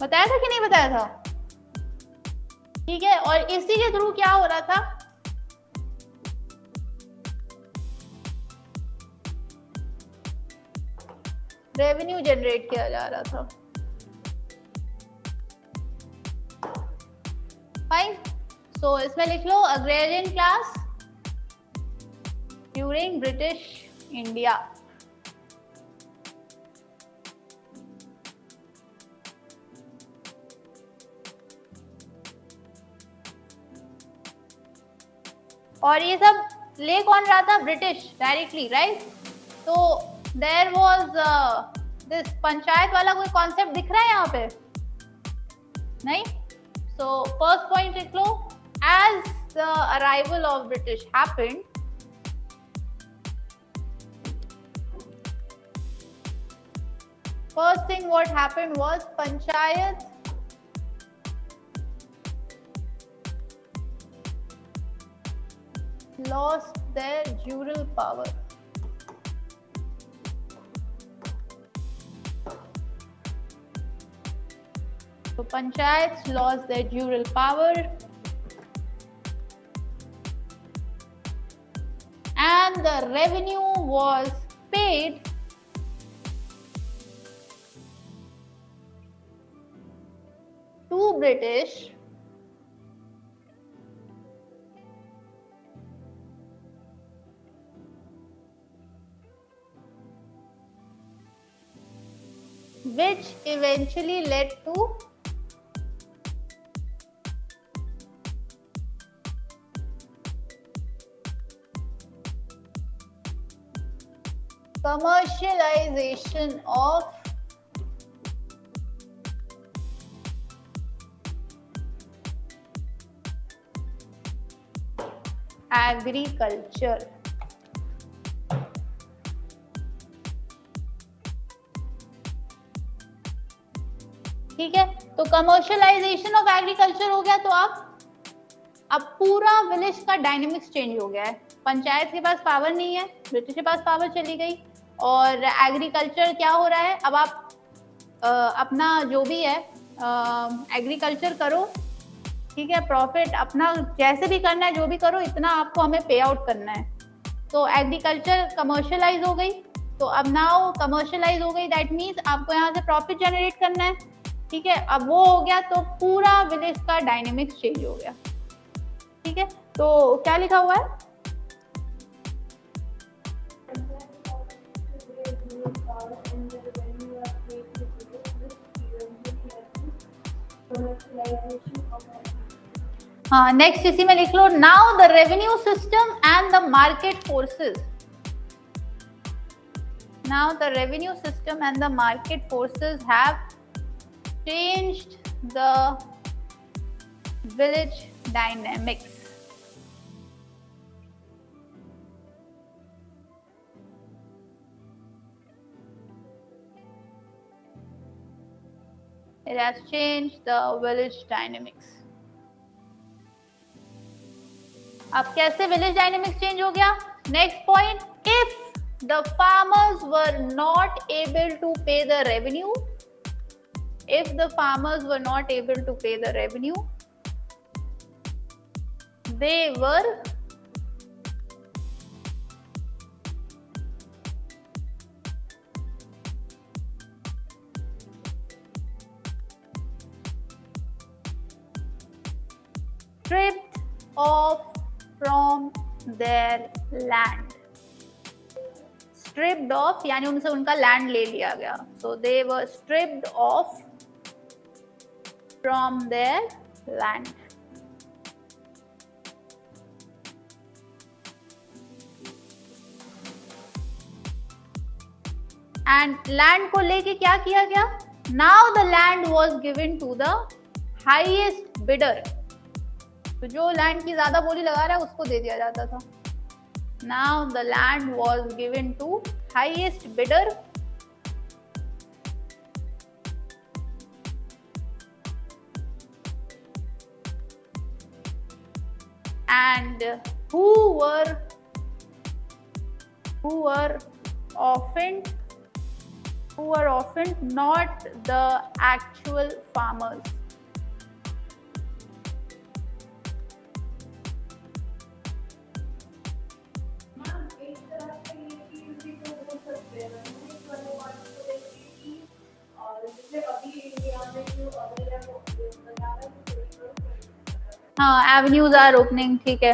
बताया था कि नहीं बताया था? ठीक है, और इसी के थ्रू क्या हो रहा था? रेवेन्यू जनरेट किया जा रहा था। फाइन, सो इसमें लिख लो agrarian class during British India. और ये सब ले कौन रहा था? British directly, right? तो देयर वाज दिस पंचायत वाला कोई कॉन्सेप्ट दिख रहा है यहाँ पे? नहीं? सो फर्स्ट पॉइंट लिख लो, as the arrival of British happened, first thing what happened was panchayat lost their jural power. So panchayats lost their jural power and the revenue was paid to British which eventually led to commercialization of agriculture. ठीक है, तो commercialisation of agriculture हो गया, तो अब पूरा village का dynamics change हो गया है। पंचायत के पास पावर नहीं है, ब्रिटिश के पास पावर चली गई, और एग्रीकल्चर क्या हो रहा है? अब आप अपना जो भी है एग्रीकल्चर करो, ठीक है, प्रॉफिट अपना जैसे भी करना है, जो भी करो, इतना आपको हमें पे आउट करना है। तो एग्रीकल्चर कमर्शियलाइज हो गई, तो अब नाउ कमर्शियलाइज हो गई, दैट मीन्स आपको यहाँ से प्रॉफिट जनरेट करना है। ठीक है, अब वो हो गया तो पूरा विलेज का डायनेमिक्स चेंज हो गया। ठीक है, तो क्या लिखा हुआ है? हाँ, नेक्स्ट इसी में लिख लो, now the revenue system and the market forces, now the revenue system and the market forces have changed the village dynamics. It has changed the village dynamics. अब कैसे village dynamics change हो गया? Next point, if the farmers were not able to pay the revenue, if the farmers were not able to pay the revenue, they were stripped off from their land. Stripped off यानी उनसे उनका land ले लिया गया. So they were stripped off from their land. And land को लेके क्या किया गया, now the land was given to the highest bidder, तो जो लैंड की ज्यादा बोली लगा रहा है उसको दे दिया जाता था। Now the land was given to highest bidder and who were often not the actual farmers. हाँ, एवेन्यूज आर ओपनिंग, ठीक है।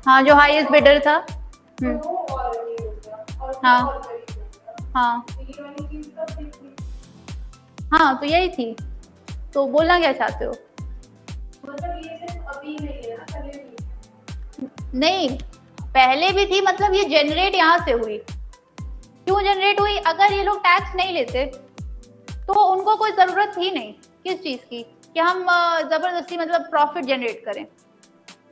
हाँ, जो हाईएस्ट बिडर था। हाँ हाँ हाँ, तो यही थी। तो बोलना क्या चाहते हो? मतलब ये सिर्फ अभी नहीं है ना, पहले भी? नहीं, पहले भी थी, मतलब ये जनरेट यहाँ से हुई। क्यों जनरेट हुई? अगर ये लोग टैक्स नहीं लेते तो उनको कोई जरूरत ही नहीं किस चीज की कि हम जबरदस्ती मतलब प्रॉफिट जनरेट करें,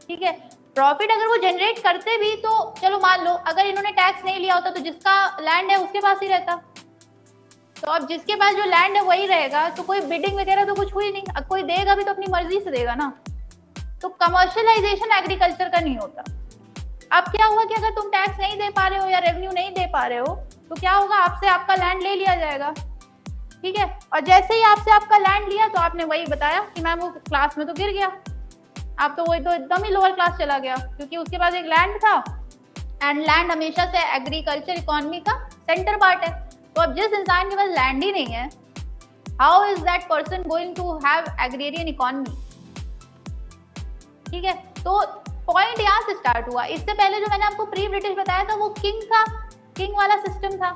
ठीक है। प्रॉफिट अगर वो जनरेट करते भी तो चलो मान लो अगर इन्होंने टैक्स नहीं लिया होता तो जिसका लैंड है उसके पास ही रहता, तो अब जिसके पास जो लैंड है वही रहेगा, तो कोई बिडिंग वगैरह तो कुछ हुई नहीं। अब कोई देगा भी तो अपनी मर्जी से देगा ना, तो कमर्शियलाइजेशन एग्रीकल्चर का नहीं होता। अब क्या हुआ कि अगर तुम टैक्स नहीं दे पा रहे हो या रेवेन्यू नहीं दे पा रहे हो तो क्या होगा, आपसे आपका लैंड ले लिया जाएगा, ठीक है। और जैसे ही आपसे आपका लैंड लिया तो आपने वही बताया कि मैम वो क्लास में तो गिर गया, आप तो वही तो एकदम ही लोअर क्लास चला गया, क्योंकि उसके पास एक लैंड था एंड लैंड हमेशा से एग्रीकल्चर इकोनॉमी का सेंटर पार्ट है। तो अब जिस इंसान के पास लैंड ही नहीं है, how is that person going to have agrarian economy, ठीक है। तो पॉइंट यहाँ से स्टार्ट हुआ। इससे पहले जो मैंने आपको प्री ब्रिटिश बताया था वो किंग था, किंग वाला सिस्टम था,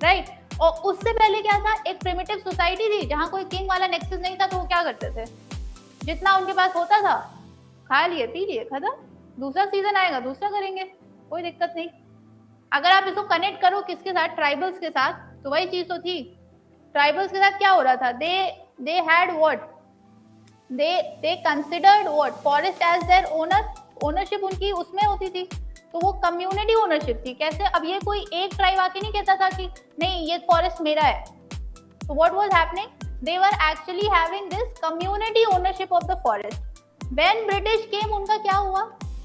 राइट। और उससे पहले क्या था, एक प्रिमिटिव सोसाइटी थी जहाँ कोई किंग वाला नेक्सस नहीं था, तो वो क्या करते थे, जितना उनके पास होता था खा लिए पी लिए खत्म, दूसरा सीजन आएगा दूसरा करेंगे, कोई दिक्कत नहीं। अगर आप इसको कनेक्ट करो किसके साथ, ट्राइबल्स के साथ, तो वही चीज तो थी। ट्राइबल्स के साथ क्या हो रहा था, they had what, they considered what forest as their owner, ownership उनकी उसमें होती थी, तो वो कम्युनिटी ओनरशिप थी। कैसे, अब ये कोई एक ट्राइब आके नहीं कहता था कि नहीं ये फॉरेस्ट मेरा है, तो what was happening, they were actually having this community ownership of the forest. When British came, उनका क्या हुआ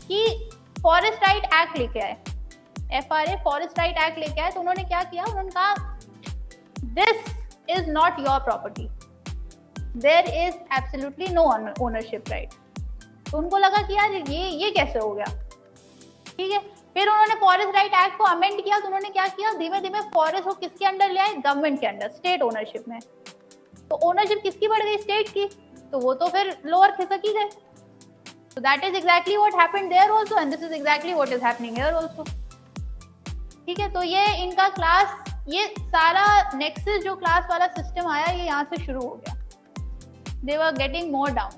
कि फॉरेस्ट राइट एक्ट लेके आए, FRA फॉरेस्ट राइट एक्ट लेके आए, तो उन्होंने क्या किया, उन्होंने कहा this is not your property, there is absolutely no ownership right. तो उनको लगा कि यार ये कैसे हो गया, ठीक है। फिर उन्होंने फॉरेस्ट राइट एक्ट को अमेंड किया, तो उन्होंने क्या किया, धीमे धीमे फॉरेस्ट को किसके अंडर ले आए, गवर्नमेंट के अंडर, स्टेट ओनरशिप में। तो ओनरशिप किसकी बढ़ गई, स्टेट की, तो वो तो फिर लोअर खिसक ही गए। So that is exactly what happened there also and this is exactly what is happening here also, ठीक है। तो ये इनका क्लास, ये सारा नेक्सस जो क्लास वाला सिस्टम आया ये यहाँ से शुरू हो गया, they were getting more down।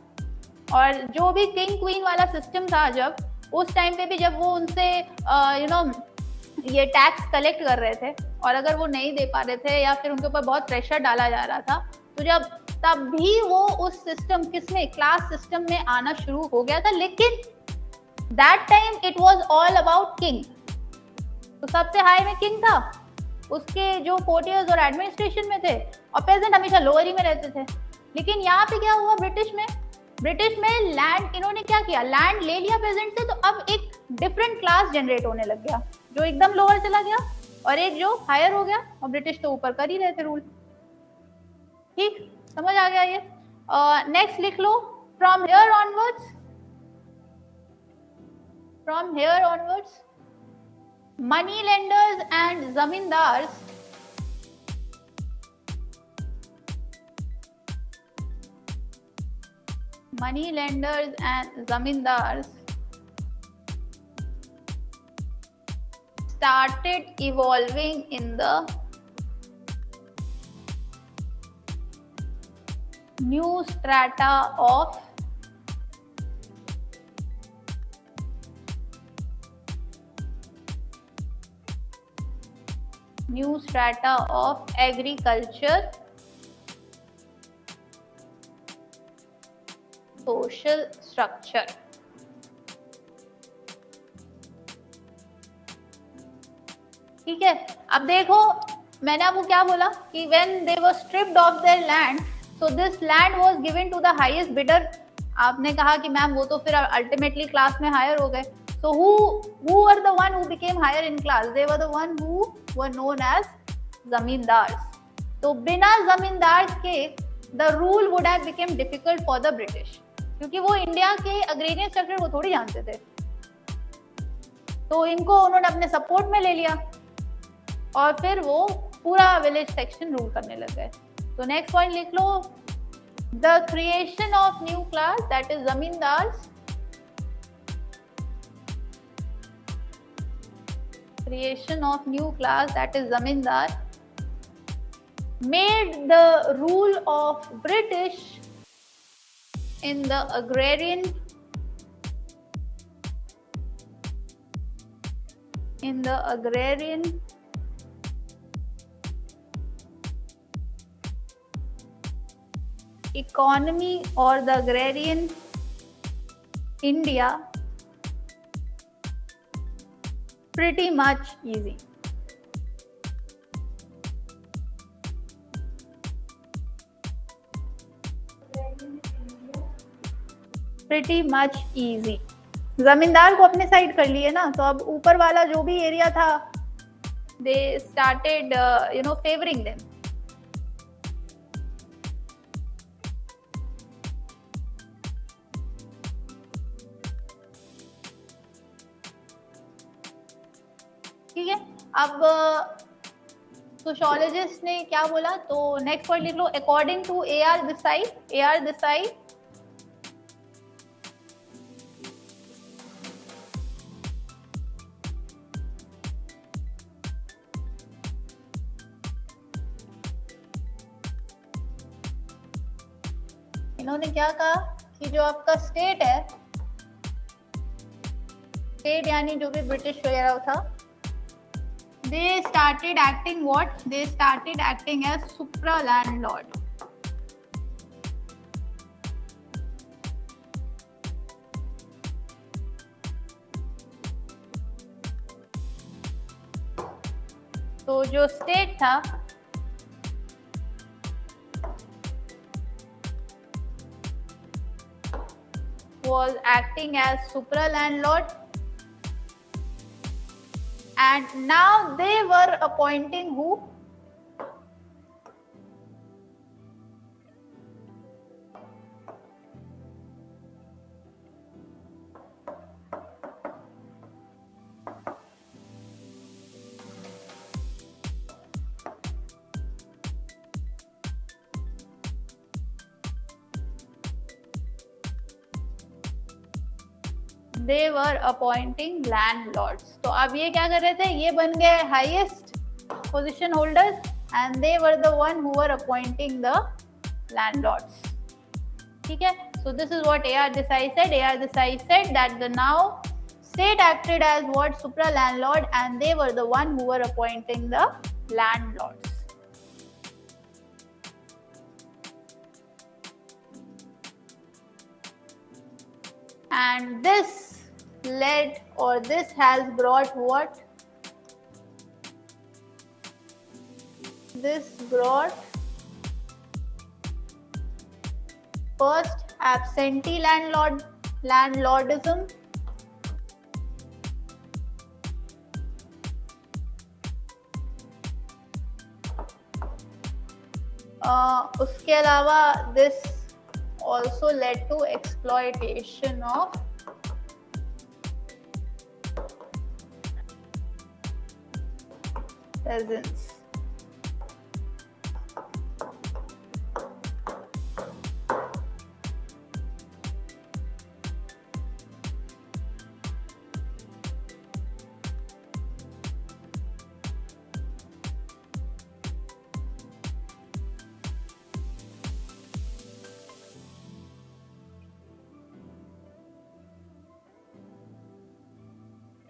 और जो भी किंग क्वीन वाला सिस्टम था, जब उस टाइम पे भी जब वो उनसे ये टैक्स कलेक्ट कर रहे थे और अगर वो नहीं दे पा रहे थे या फिर उनके ऊपर बहुत प्रेशर डाला जा रहा था, तो जब तब भी वो उस सिस्टम किसमें, क्लास सिस्टम में आना शुरू हो गया था। लेकिन that time it was all about king, तो सबसे हाई में किंग था, उसके जो कोर्टियर्स और एडमिनिस्ट्रेशन में थे, और पेजेंट हमेशा लोअर ही में रहते थे। लेकिन यहाँ पे क्या हुआ, ब्रिटिश में लैंड, इन्होंने क्या किया, लैंड ले लिया पेजेंट से, तो अब एक डिफरेंट क्लास जनरेट होने लग गया, जो एकदम लोअर चला गया और एक जो हायर हो गया, और ब्रिटिश तो ऊपर कर ही रहे थे रूल, ठीक, समझ आ गया ये। नेक्स्ट लिख लो, from here onwards money lenders and zamindars started evolving in the new strata of agriculture, social structure. ठीक है, अब देखो मैंने आपको क्या बोला कि when they were stripped of their land, so this land was given to the highest bidder. आपने कहा कि मैम वो तो फिर अल्टीमेटली क्लास में हायर हो गए. So who were the one who became higher in class? They were the one who were known as zamindars. तो बिना जमींदार के the rule would have become difficult for the British, क्योंकि वो India के अग्रेरियन स्ट्रक्चर को थोड़ी जानते थे. तो इनको उन्होंने अपने सपोर्ट में ले लिया और फिर वो पूरा विलेज सेक्शन रूल करने लग गए. तो नेक्स्ट पॉइंट लिख लो, the creation of new class that is zamindars, creation of new class that is zamindar made the rule of British in the agrarian economy or the agrarian India pretty much easy. Pretty much easy. जमींदार को अपने side कर लिए ना, तो अब ऊपर वाला जो भी एरिया था they started favoring them. ठीक है, अब सोशियोलॉजिस्ट ने क्या बोला, तो नेक्स्ट पॉइंट लिख लो, अकॉर्डिंग टू ए.आर. देसाई इन्होंने क्या कहा कि जो आपका स्टेट है, स्टेट यानी जो भी ब्रिटिश वगैरह था, they started acting what? They started acting as supra landlord. तो जो स्टेट था was acting as supra landlord, and now they were appointing who? They were appointing landlords. तो अब ये क्या कर रहे थे, ये बन गए highest position holders and they were the one who were appointing the landlords. ठीक है, so this is what A.R. Desai said. A.R. Desai said that the now state acted as what? Supra landlord, and they were the one who were appointing the landlords. And this led, or this has brought what? This brought first absentee landlordism, उसके अलावा this also led to exploitation of peasants.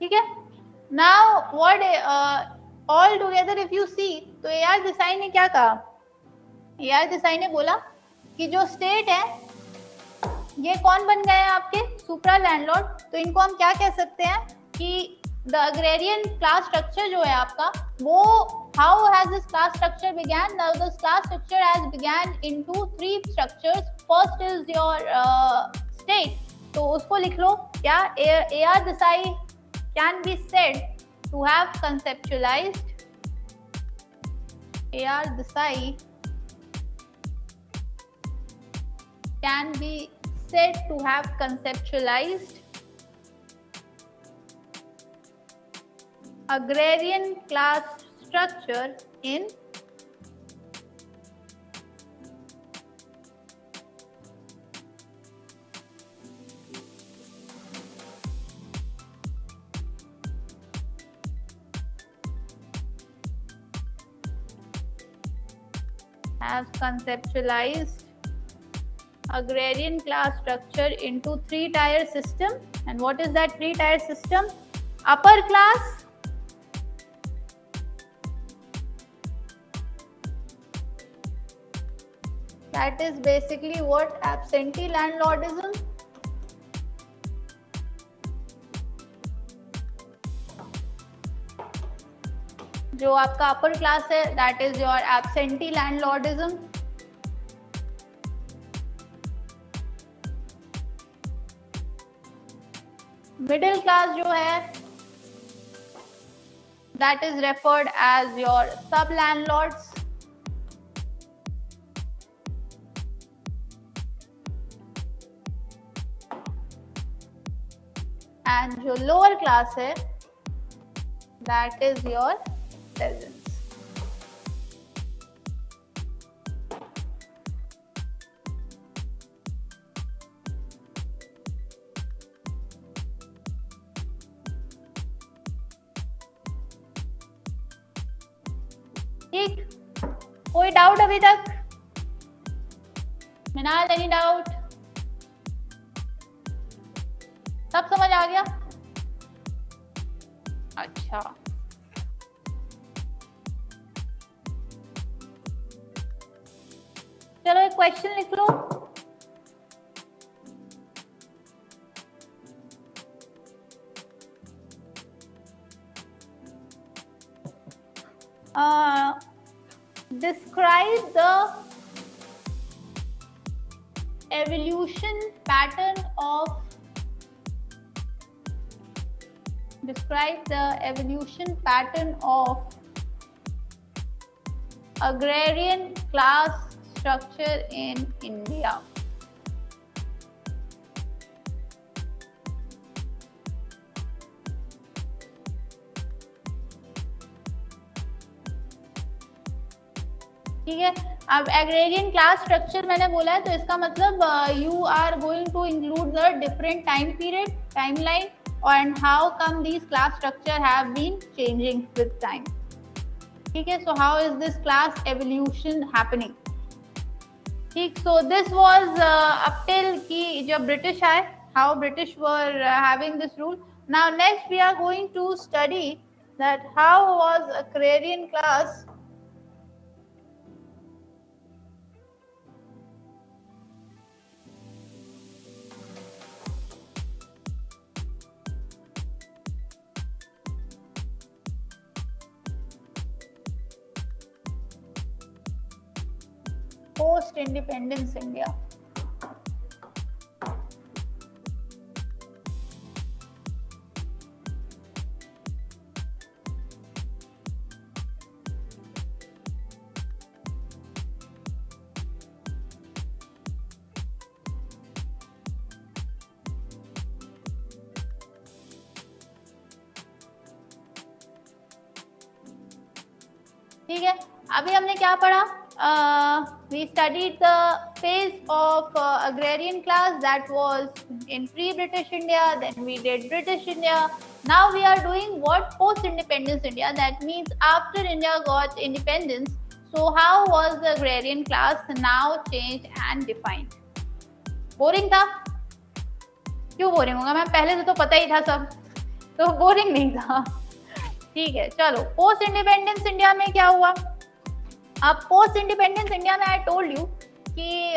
ठीक है. Now what all together if you see, तो AR Desai ने क्या कहा? AR Desai ने बोला कि जो स्टेट है ये कौन बन गए हैं आपके? सुप्रा लैंडलॉर्ड. तो इनको हम क्या कह सकते हैं कि द अग्रेरियन क्लास स्ट्रक्चर जो है आपका, वो how has this class structure begun? Now this class structure has begun into 3 structures. First is your state. तो उसको लिख लो. क्या? AR Desai can be said to have conceptualized, AR Desai can be said to have conceptualized agrarian class structure in have conceptualized agrarian class structure into 3-tier system. And what is that 3-tier system? Upper class, that is basically what? Absentee landlordism. जो आपका upper class है, that is your absentee landlordism. Middle class जो है, that is referred as your sub landlords. एंड जो lower class है, that is your peasants. ठीक, कोई डाउट अभी तक? Minal, any doubt? सब समझ आ गया? अच्छा, चलो एक क्वेश्चन लिख लो. Describe the evolution pattern of agrarian class structure in India. ठीक है. अब एग्रेरियन क्लास स्ट्रक्चर मैंने बोला है, तो इसका मतलब you are going to include the different time period, timeline, and how come these class structure have been changing with time. ठीक है. So how is this class evolution happening? ठीक. So this was up till कि जब British आए, how British were having this rule. Now next we are going to study that how was agrarian class post independence India. ठीक है. अभी हमने क्या पढ़ा? We studied the phase of agrarian class that was in pre-British India. Then we did British India. Now we are doing what? Post-independence India. That means after India got independence. So how was the agrarian class now changed and defined? Boring था? क्यों boring होगा ma'am? पहले से तो पता ही था सब. तो बोरिंग नहीं था। ठीक है, चलो पोस्ट इंडिपेंडेंस इंडिया में क्या हुआ। अब पोस्ट इंडिपेंडेंस इंडिया में आई टोल्ड यू कि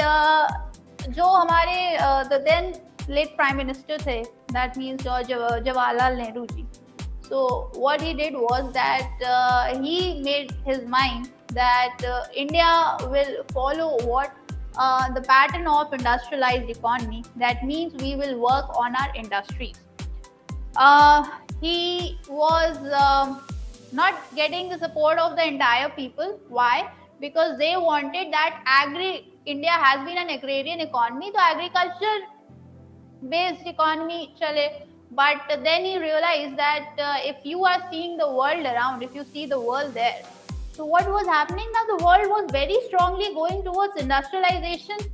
जो हमारे the then late prime minister थे, that means Jawaharlal Nehru ji. So what he did was that he made his mind that India will follow what the pattern of industrialized economy. That means we will work on our industries. He was not getting the support of the entire people. Why? Because they wanted that India has been an agrarian economy, so agriculture based economy chale. But then he realized that if you are seeing the world around, if you see the world there, so what was happening now, the world was very strongly going towards industrialization.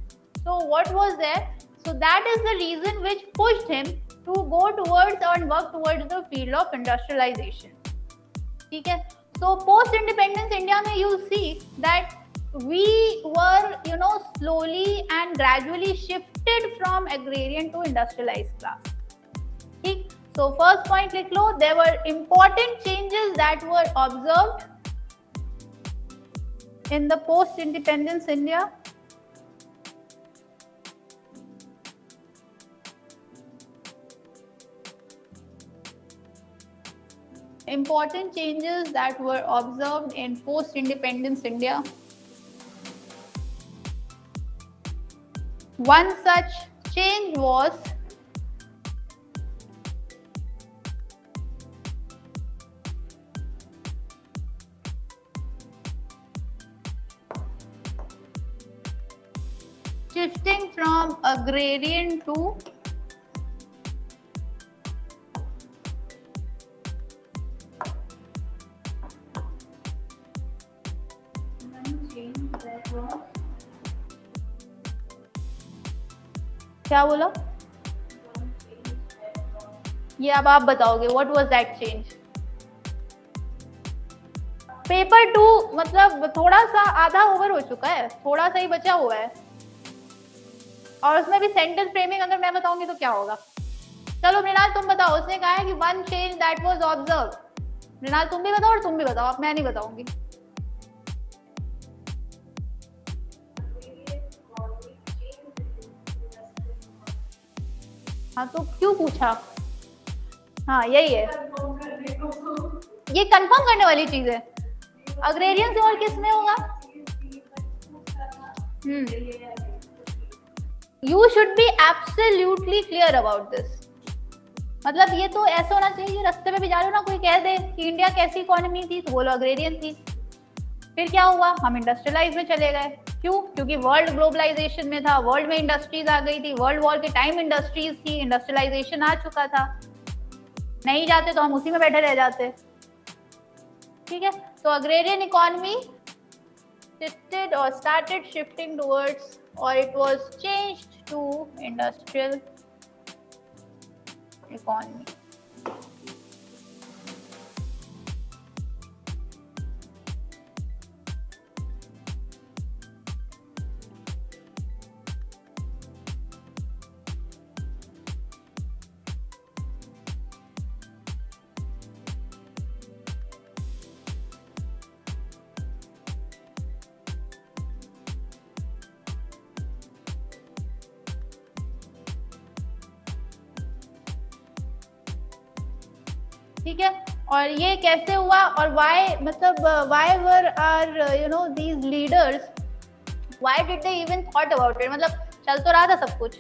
So what was there, so that is the reason which pushed him to go towards and work towards the field of industrialization. ठीक है, so post independence India में you see that we were slowly and gradually shifted from agrarian to industrialized class. ठीक, so first point लिख लो, there were important changes that were observed in the post independence India. Important changes that were observed in post independence India. One such change was shifting from agrarian to क्या बोला ये अब आप बताओगे, what was that change. Paper 2 मतलब थोड़ा सा आधा ओवर हो चुका है, थोड़ा सा ही बचा हुआ है, और उसमें भी सेंटेंस फ्रेमिंग अगर मैं बताऊंगी तो क्या होगा। चलो मृणाल तुम बताओ, उसने कहा है कि one change that was observe. Mrinal तुम भी बताओ और तुम भी बताओ, अब मैं नहीं बताऊंगी। हाँ तो क्यों पूछा, हाँ यही है, ये कंफर्म करने वाली चीज है। अग्रेरियन से और किस में होगा, you should be absolutely clear about this. मतलब ये तो ऐसा होना चाहिए कि रास्ते में भी जा रहे हो ना, कोई कह दे कि इंडिया कैसी इकोनॉमी थी तो बोलो अग्रेरियन थी, फिर क्या हुआ, हम इंडस्ट्रियलाइज में चले गए। क्यों? क्योंकि वर्ल्ड ग्लोबलाइजेशन में था, वर्ल्ड में इंडस्ट्रीज आ गई थी, वर्ल्ड वॉर के टाइम इंडस्ट्रीज थी, इंडस्ट्रियलाइजेशन आ चुका था। नहीं जाते तो हम उसी में बैठे रह जाते। ठीक है, तो agrarian economy shifted or started shifting towards, or it was changed to industrial economy. ठीक है, और ये कैसे हुआ, और why, मतलब why were our these leaders, why did they even thought about it। मतलब चल तो रहा था सब कुछ,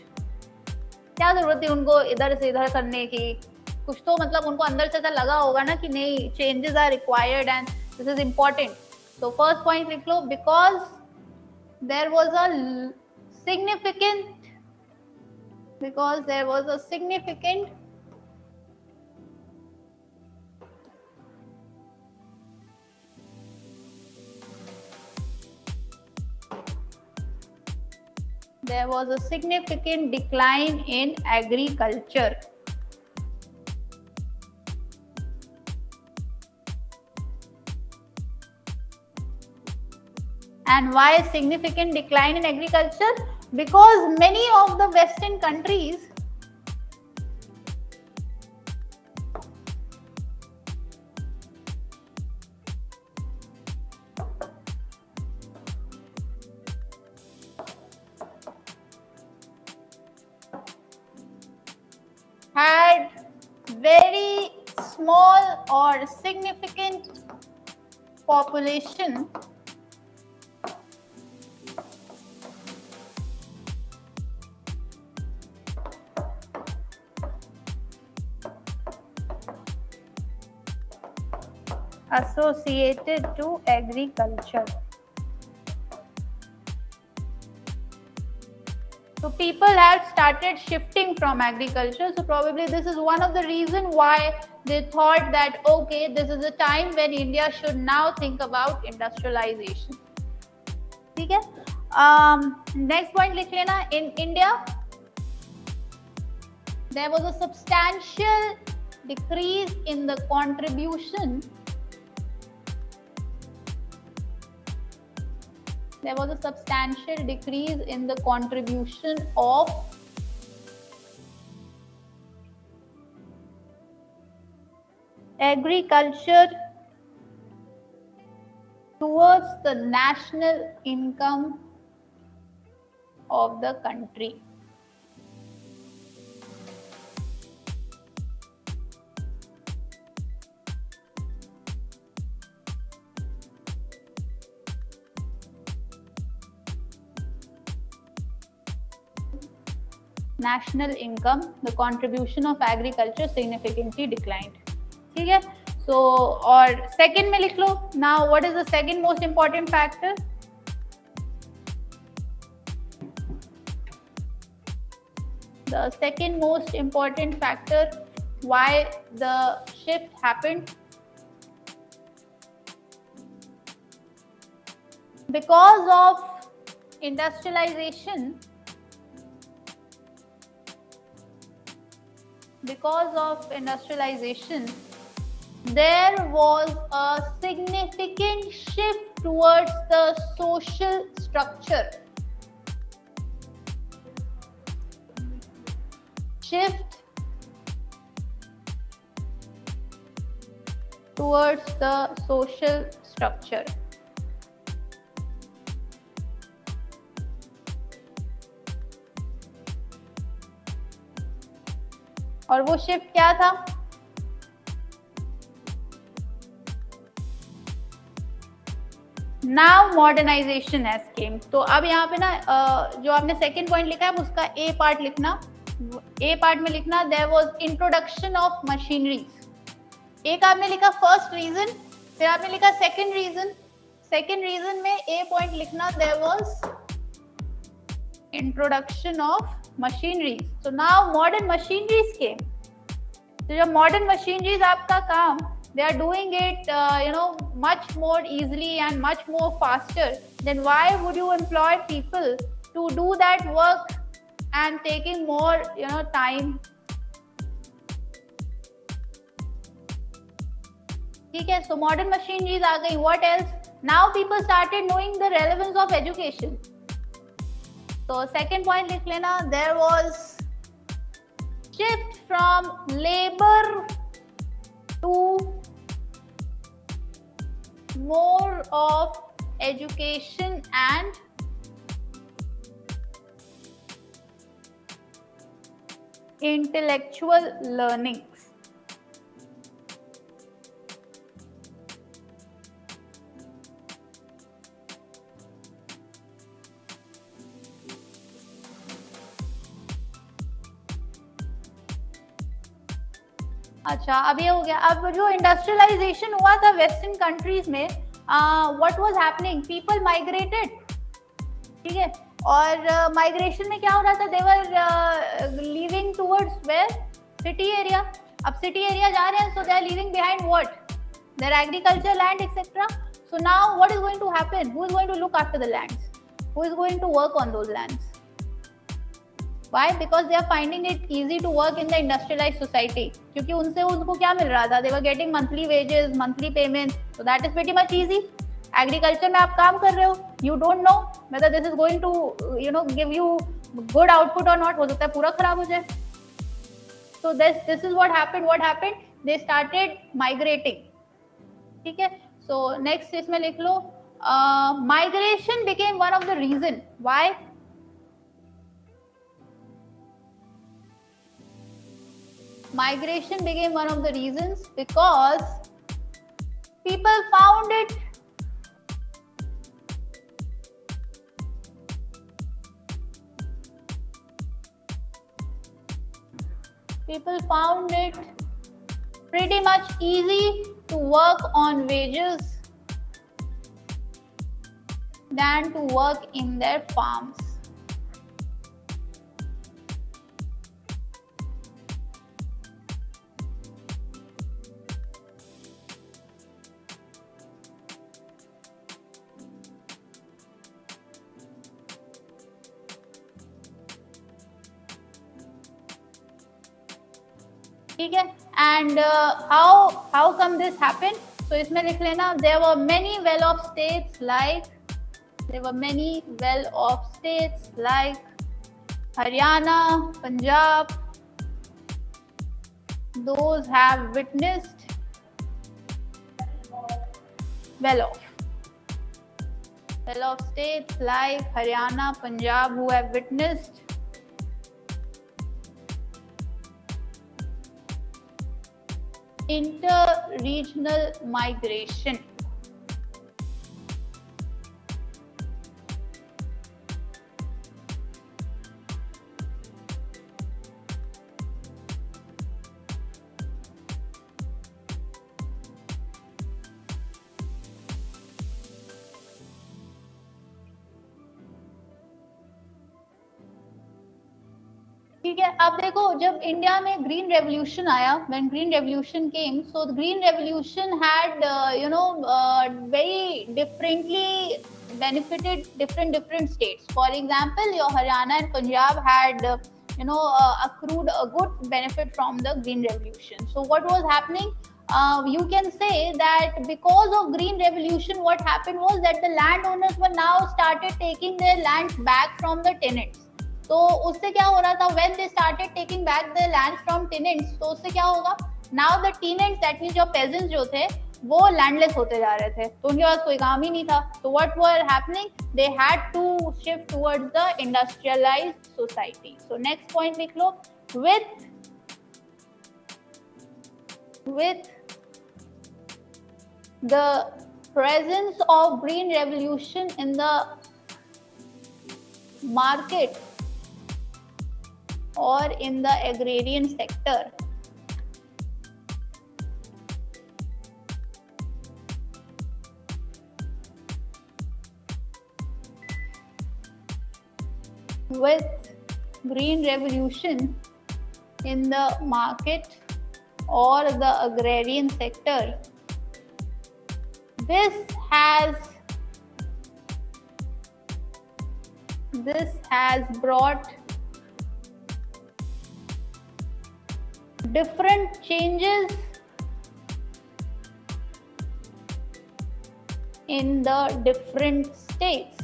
क्या जरूरत थी उनको इधर से इधर करने की, कुछ तो मतलब उनको अंदर से ऐसा लगा होगा ना कि नहीं, changes are required and this is important. तो फर्स्ट पॉइंट लिख लो, because there was a significant there was a significant decline in agriculture. And why a significant decline in agriculture? Because many of the Western countries or significant population associated to agriculture. So people have started shifting from agriculture. So probably this is one of the reasons why they thought that, okay, this is a time when India should now think about industrialization. ठीक है? Next point लिख लेना. In India, there was a substantial decrease in the contribution. There was a substantial decrease in the contribution of agriculture towards the national income of the country. National income, the contribution of agriculture significantly declined. ठीक है? So और second में लिख लो. Now what is the second most important factor? The second most important factor why the shift happened, because of industrialization. Because of industrialization, there was a significant shift towards the social structure. Shift towards the social structure. और वो shift क्या था? Now modernization has came. तो अब यहाँ पे ना जो आपने सेकेंड पॉइंट लिखा है उसका ए पार्ट लिखना. ए पार्ट में लिखना there was introduction of machineries. एक आपने लिखा फर्स्ट रीजन, फिर आपने लिखा सेकेंड रीजन. सेकेंड रीजन में ए पॉइंट लिखना there was introduction of machineries. So now modern machineries came. So जो modern machineries आपका काम, they are doing it much more easily and much more faster. Then why would you employ people to do that work and taking more time? ठीक है? So modern machineries आ गई. What else? Now people started knowing the relevance of education. So second point लिख लेना, there was shift from labor to more of education and intellectual learning. अच्छा, अब ये हो गया. अब जो इंडस्ट्रियलाइजेशन हुआ था वेस्टर्न कंट्रीज में, what was happening, people migrated. ठीक है? और माइग्रेशन में क्या हो रहा था, they were leaving towards where, city area. अब सिटी एरिया जा रहे हैं, so they are leaving behind what, their agriculture land etcetera. So now what is going to happen, who is going to look after the lands, who is going to work on those lands? Why? Because they are finding it easy to work in the industrialized society. क्योंकि उनसे उनको क्या मिल रहा था, they were getting monthly wages, monthly payments, so that is pretty much easy. Agriculture में आप काम कर रहे हो, you don't know whether this is going to give you good output or not. हो सकता है पूरा खराब हो जाए. So this is what happened. What happened? They started migrating. ठीक है? So next इसमें लिख लो, migration became one of the reason. Why? Migration became one of the reasons because people found it pretty much easy to work on wages than to work in their farms. ठीक है. And how come this happened? So इसमें लिख लेना, there were many well-off states like Haryana, Punjab. Those have witnessed well-off states like Haryana, Punjab, who have witnessed inter-regional migration. ठीक है. अब देखो, जब इंडिया में ग्रीन रेवोल्यूशन आया, when green revolution came, so the green revolution had very differently benefited different states. For example, your Haryana and Punjab had accrued a good benefit from the green revolution. So what was happening? You can say that because of green revolution, what happened was that the landowners were now started taking their lands back from the tenants. तो उससे क्या हो रहा था, when they started taking back the lands from tenants, तो उससे क्या होगा, now the tenants, that means जो peasants जो थे वो landless होते जा रहे थे, तो उनके पास कोई काम ही नहीं था. तो what were happening, they had to shift towards the industrialized society. So next point लिख लो, with the presence of green revolution in the market or in the agrarian sector, with green revolution in the market or the agrarian sector, this has brought different changes in the different states.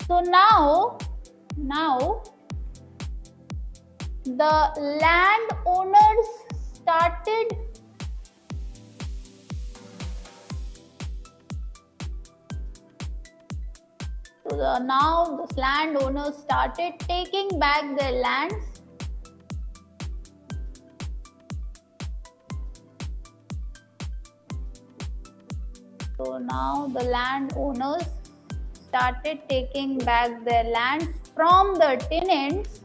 So now the landowners started taking back their lands. So now the landowners started taking back their lands from the tenants.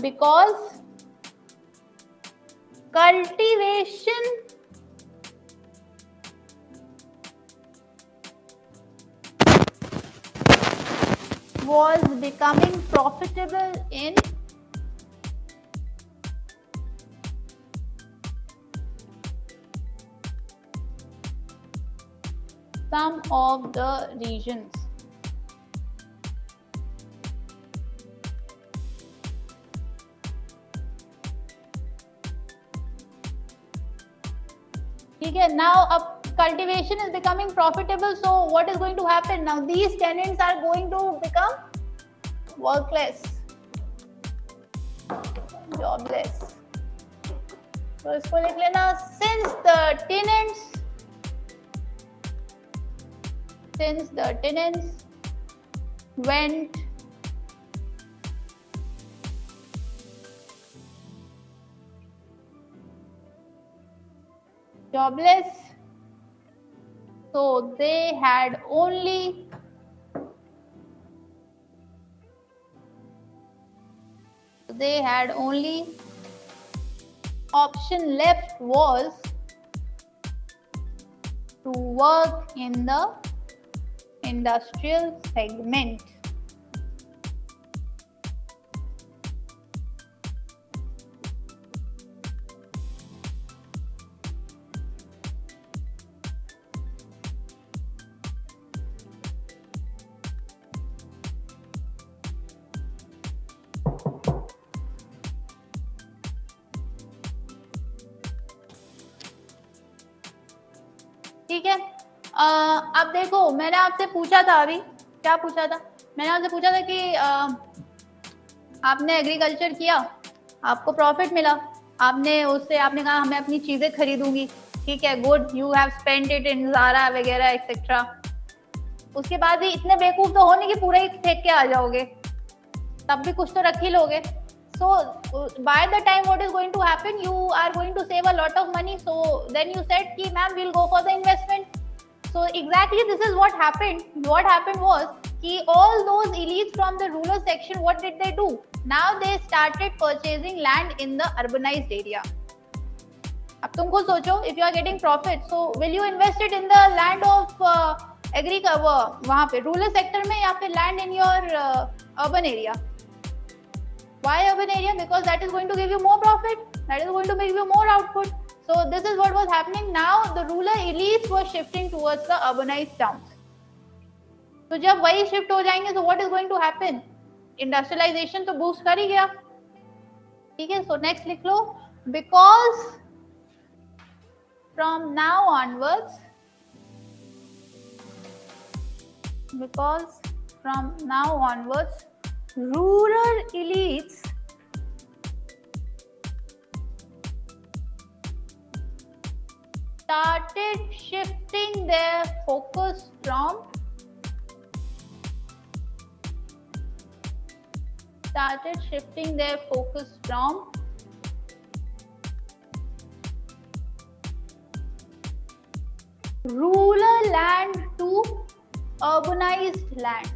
Because cultivation was becoming profitable in some of the regions. ठीक है. Now अब cultivation is becoming profitable, so what is going to happen? Now these tenants are going to become workless, jobless. तो इसको लिख लेना, since the tenants went jobless, so they had only option left was to work in the industrial segment. ठीक है, अब देखो मैंने आपसे पूछा था, अभी क्या पूछा था, मैंने आपसे पूछा था कि आपने एग्रीकल्चर किया, आपको प्रॉफिट मिला, आपने उससे आपने कहा मैं अपनी चीजें खरीदूंगी, ठीक है, good, you have spent it in Zara वगैरह एक्सेट्रा। उसके बाद भी इतने बेवकूफ तो हो नहीं कि पूरा ही फेंक के आ जाओगे, तब भी कुछ तो रख ही लोगे। So by the time what is going to happen, you are going to save a lot of money. So then you said ki ma'am we'll go for the investment. So exactly this is what happened. What happened was ki all those elites from the rural section, what did they do? Now they started purchasing land in the urbanized area. अब तुम खुद सोचो, if you are getting profit, so will you invest it in the land of वहाँ पे rural sector में, या फिर land in your urban area? Why urban area? Because that is going to give you more profit, that is going to give you more output. So this is what was happening. Now the rural elites were shifting towards the urbanized towns. तो जब वही shift हो जाएंगे, so what is going to happen? Industrialization तो boost कर ही गया, ठीक है। So next लिख लो, because from now onwards rural elites started shifting their focus from rural land to urbanized land.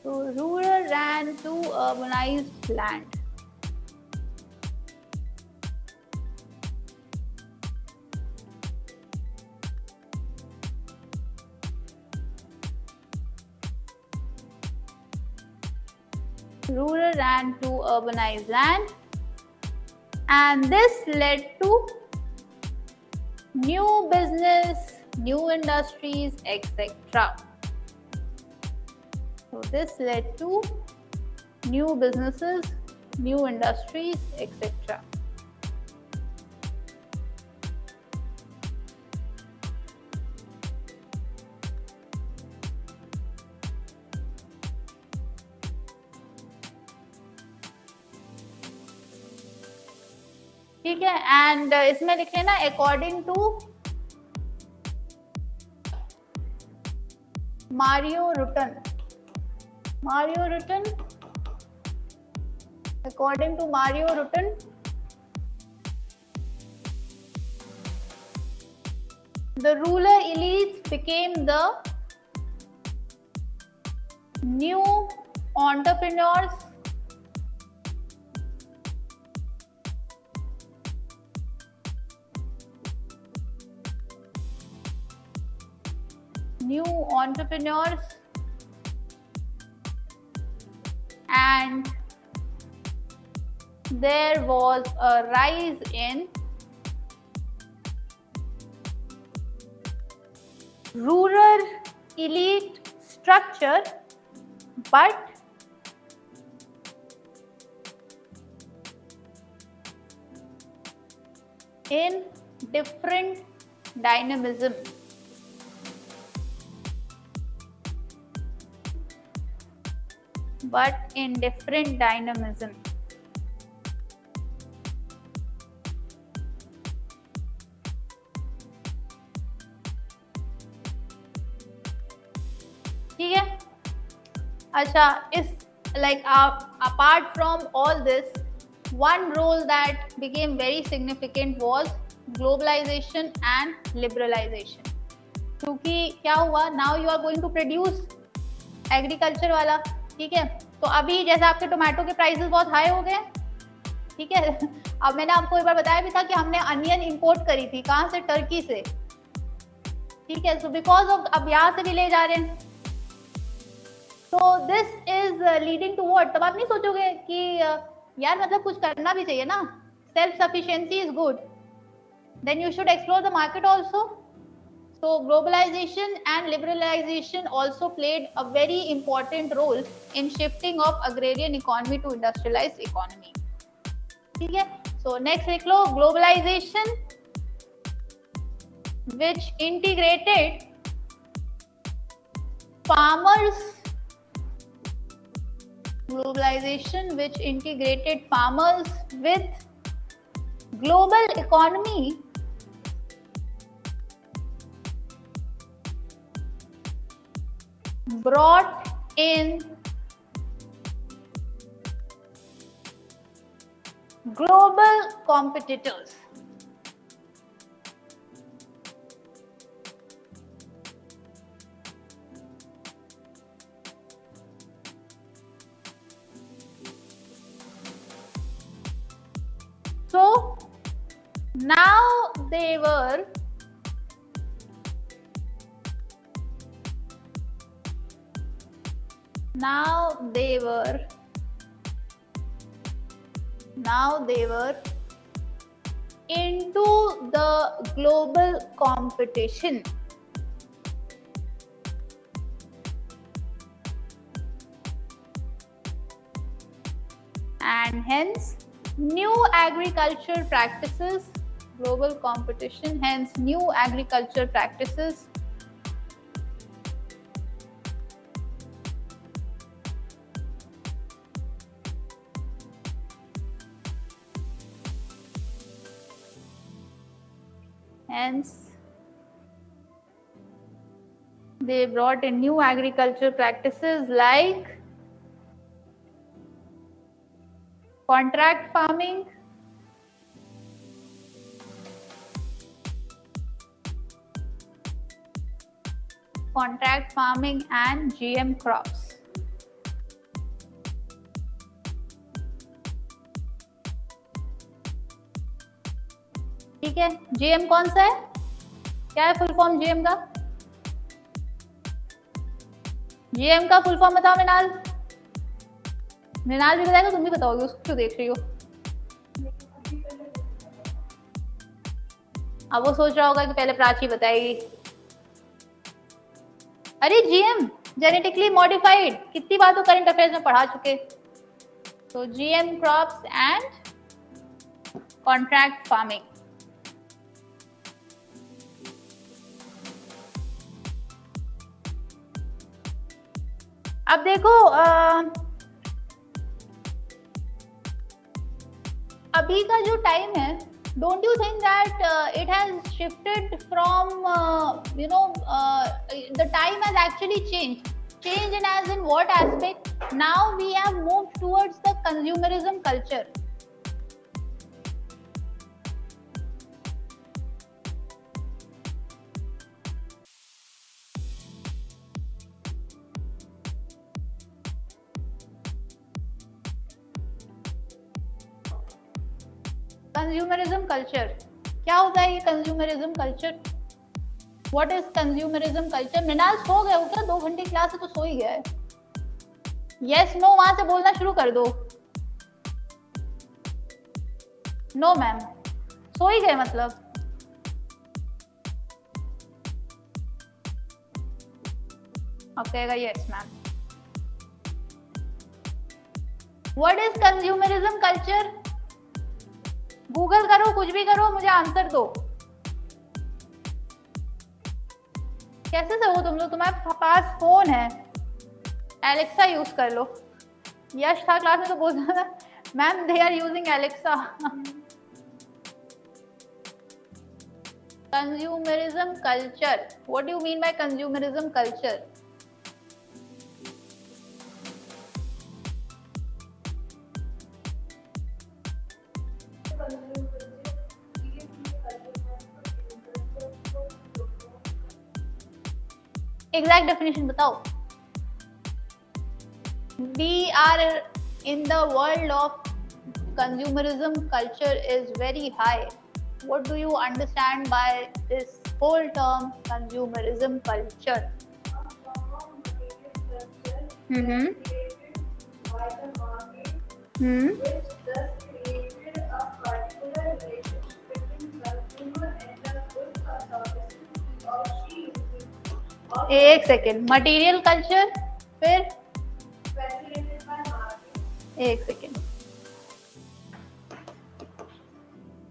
So rural ran to urbanized land. Rural ran to urbanized land, and this led to new business, new industries, etc. So this led to new businesses, new industries, etc. ठीक है, and इसमें लिख लेना according to Mario Rutan. According to Mario Rutan, the rural elites became the new entrepreneurs, and there was a rise in rural elite structure, but in different dynamism. But in different dynamism. ठीक है. अच्छा, इस like apart from all this, one role that became very significant was globalization and liberalization. क्योंकि क्या हुआ, now you are going to produce agriculture वाला. ठीक है, तो अभी जैसे आपके टोमेटो के प्राइसेस बहुत हाई हो गए. ठीक है. अब मैंने आपको एक बार बताया भी था कि हमने अनियन इंपोर्ट करी थी. कहाँ से? टर्की से. ठीक है. सो बिकॉज ऑफ अब यहाँ से भी ले जा रहे हैं. तो this is leading to what? तब आप नहीं सोचोगे कि यार मतलब कुछ करना भी चाहिए ना. Self sufficiency is good, then you should explore the market also. So globalization and liberalization also played a very important role in shifting of agrarian economy to industrialized economy. ठीक है. So next लिख लो, globalization which integrated farmers. Globalization which integrated farmers with global economy brought in global competitors. So now they were into the global competition. And hence new agriculture practices, global competition, hence new agriculture practices hence they brought in new agriculture practices like contract farming, and GM crops. ठीक है. GM कौन सा है? क्या है full form GM का? GM का full form बताओ मृणाल. मृणाल भी बताएगा, तुम भी बताओगे, उसको क्यों देख रही हो? अब वो सोच रहा होगा कि पहले प्राची बताएगी. अरे जीएम जेनेटिकली मॉडिफाइड, कितनी बार तो करंट अफेयर्स में पढ़ा चुके. तो GM crops and contract farming. अब देखो अभी का जो टाइम है, don't you think that it has shifted from the time has actually changed in as in what aspect? Now we have moved towards the consumerism culture. Consumerism culture क्या होता है? ये consumerism culture, what is consumerism culture? Mrinal सो गए हो क्या? 2 घंटे class है तो सो ही गया है. यस नो वहां से बोलना शुरू कर दो. नो मैम, सो ही गए मतलब. अब कहेगा yes ma'am. What is consumerism culture? Google करो, कुछ भी करो, मुझे आंसर दो। कैसे से हो तुम लोग? तुम्हारे पास फोन है, एलेक्सा यूज कर लो। यश था क्लास में तो बोल रहा था ma'am they are using Alexa. Consumerism culture, what do you mean by consumerism culture? Exact definition बताओ। We are in the world of consumerism culture is very high. What do you understand by this whole term consumerism culture? Mm-hmm. Which thus created a particular relationship between consumer and the goods or services he or she uses. एक second, material culture, फिर एक second,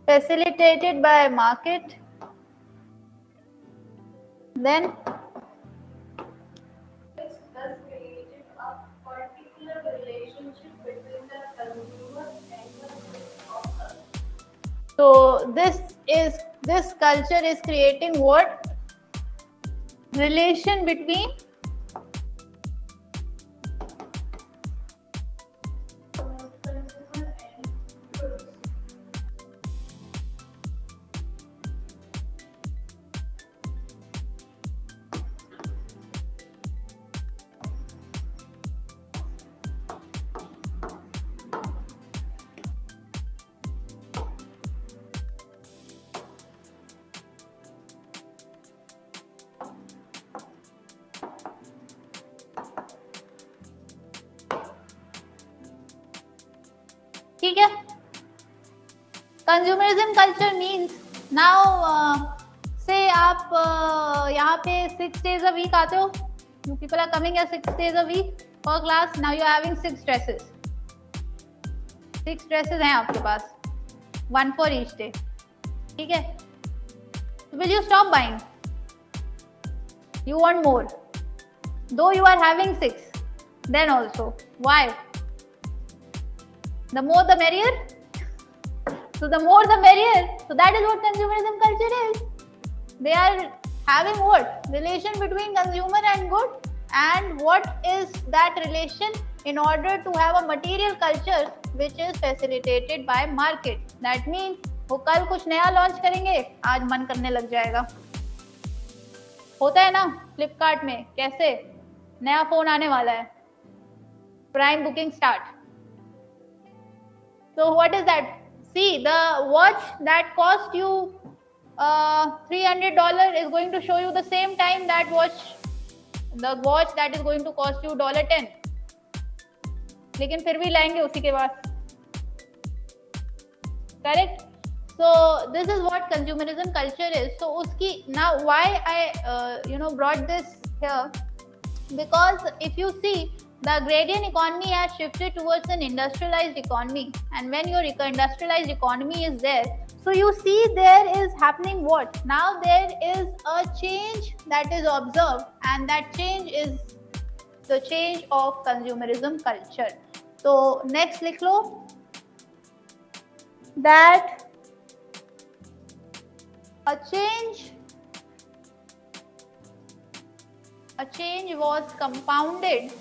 facilitated by market, then which thus created a particular relationship between the consumer and the producer. So this culture is creating what? Relation between ठीक है। Consumerism culture means now से आप यहाँ पे 6 days a week आते हो, you people are coming here 6 days a week for class, now you are having 6 dresses, 6 dresses हैं आपके पास, 1 for each day, ठीक है। Will you stop buying? You want more, though you are having 6, then also why? The more the merrier. So the more the merrier. So that is what consumerism culture is. They are having what? Relation between consumer and good. And what is that relation? In order to have a material culture which is facilitated by market. That means वो कल कुछ नया launch करेंगे, आज मन करने लग जाएगा। होता है ना फ्लिपकार्ट में, कैसे नया फोन आने वाला है, prime booking start. So what is that? See, the watch that cost you $300 is going to show you the same time that watch, the watch that is going to cost you $10. लेकिन फिर भी लाएंगे उसी के पास, correct? So this is what consumerism culture is. So उसकी now why I brought this here, because if you see, the agrarian economy has shifted towards an industrialized economy, and when your industrialized economy is there, so you see there is happening what? Now there is a change that is observed, and that change is the change of consumerism culture. So next लिख लो that a change was compounded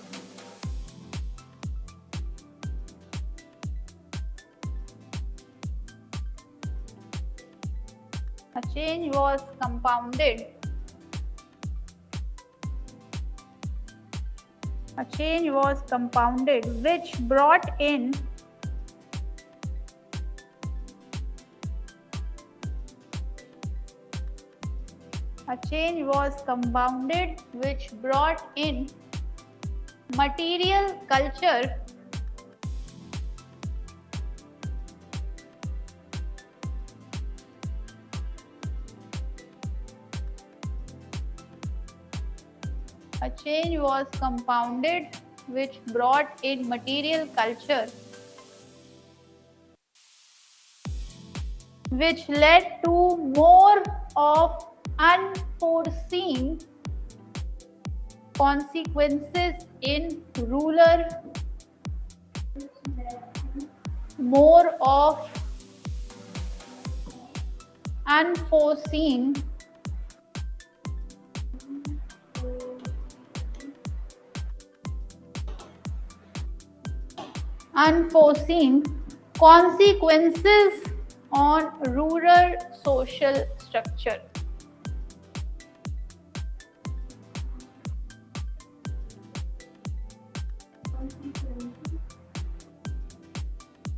which brought in material culture A change was compounded which brought in material culture, which led to more of unforeseen consequences in rural, more of unforeseen consequences on rural social structure.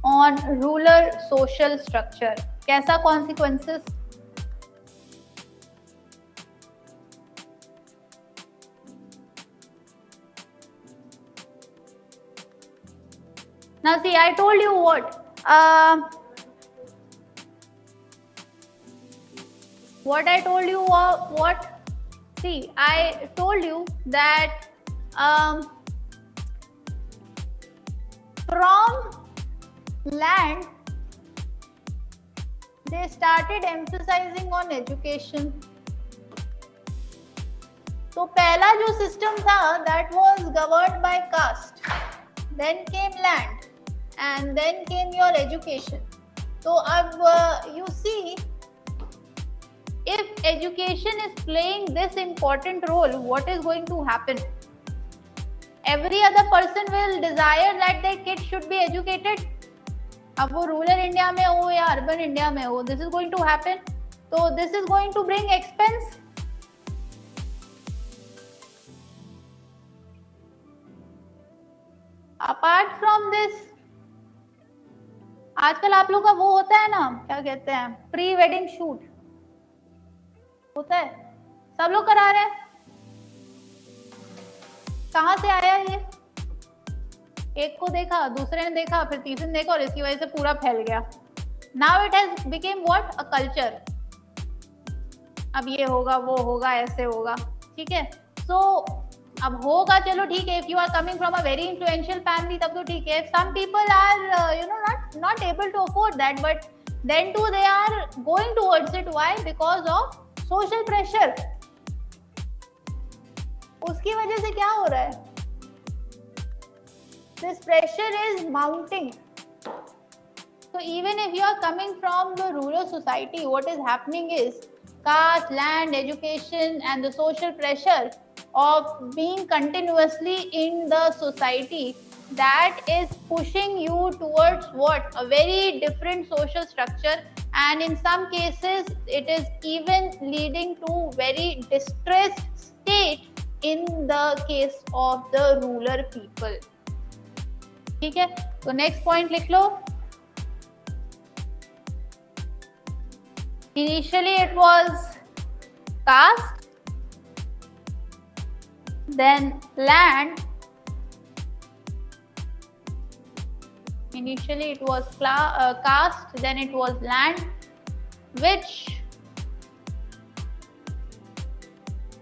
On rural social structure. कैसा consequences? Now see, I told you what? What I told you what? See, I told you that from land they started emphasizing on education. तो पहला जो system था that was governed by caste, then came land, and then came your education. So अब you see, if education is playing this important role, what is going to happen? Every other person will desire that their kid should be educated. अब वो rural India में हो या urban India में हो, this is going to happen. So this is going to bring expense. Apart from this, आजकल आप लोग का वो होता है ना, क्या कहते हैं, प्री वेडिंग शूट होता है, सब लोग करा रहे हैं. कहाँ से आया ये? एक को देखा, दूसरे ने देखा, फिर तीसरे ने देखा, और इसकी वजह से पूरा फैल गया. Now it has became what? A culture. अब ये होगा, वो होगा, ऐसे होगा, ठीक है. सो अब होगा, चलो ठीक है. If you are coming from a very influential family तब तो ठीक है. Some people are you know not able to afford that, but then too they are going towards it. Why? Because of social pressure. उसकी वजह से क्या हो रहा है? This pressure is mounting. So even if you are coming from the rural society, what is happening is caste, land, education, and the social pressure of being continuously in the society, that is pushing you towards what? A very different social structure, and in some cases it is even leading to very distressed state in the case of the rural people. ठीक है, तो next point लिख लो. Initially it was caste, then land. Initially it was caste, then it was land, which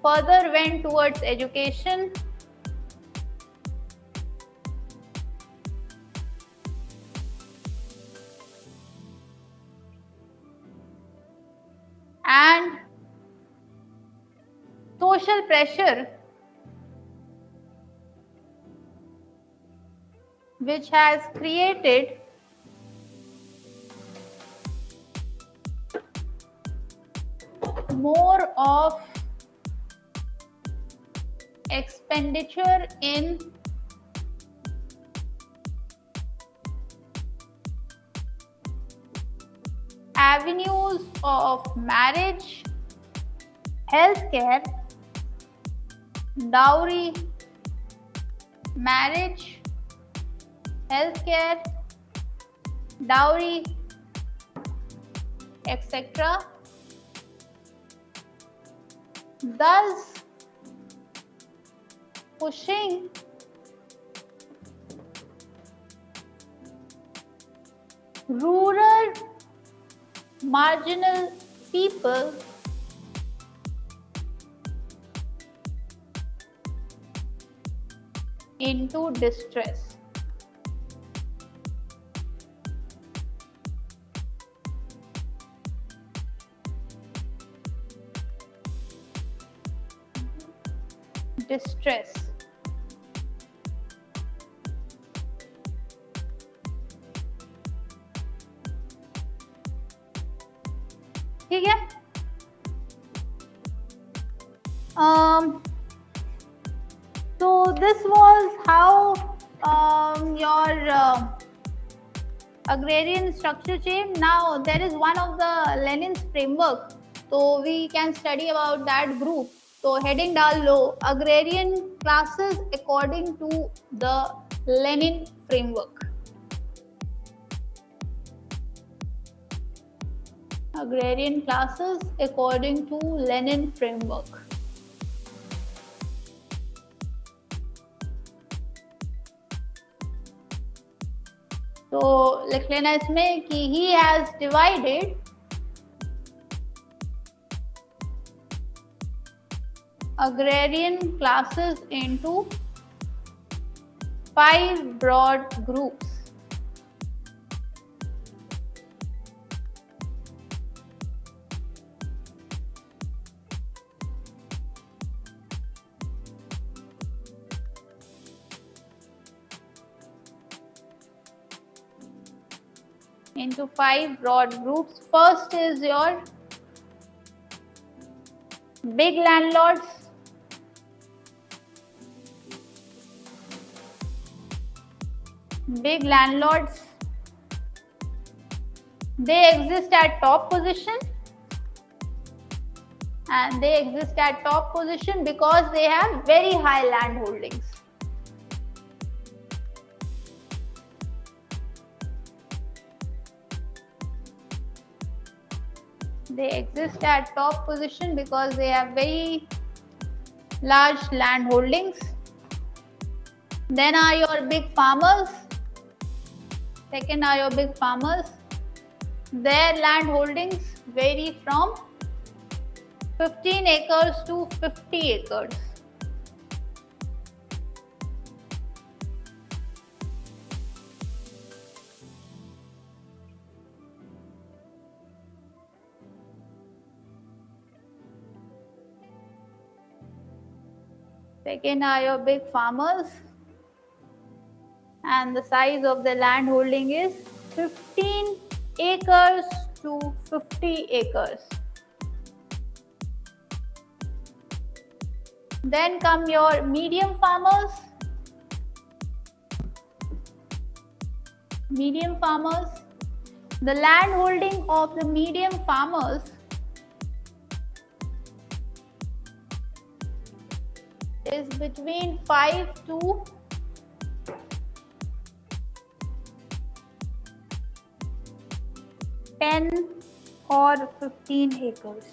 further went towards education, and social pressure, which has created more of expenditure in avenues of marriage, healthcare, dowry, marriage, healthcare, dowry, etc. Thus pushing rural marginal people into distress. Distress. ठीक है. So this was how your agrarian structure changed. Now there is one of the Lenin's framework, so we can study about that group. So heading डाल लो agrarian classes according to the Lenin framework. Agrarian classes according to Lenin framework. तो लिख लेना इसमें कि he has divided agrarian classes into 5 broad groups. Into 5 broad groups. First is your big landlords. Big landlords. They exist at top position. And they exist at top position because they have very high land holdings. They exist at top position because they have very large land holdings. Then are your big farmers. Second are your big farmers. Their land holdings vary from 15 acres to 50 acres. Second are your big farmers, and the size of the land holding is 15 acres to 50 acres. Then come your medium farmers. Medium farmers. The land holding of the medium farmers is between 5 to 10 or 15 acres.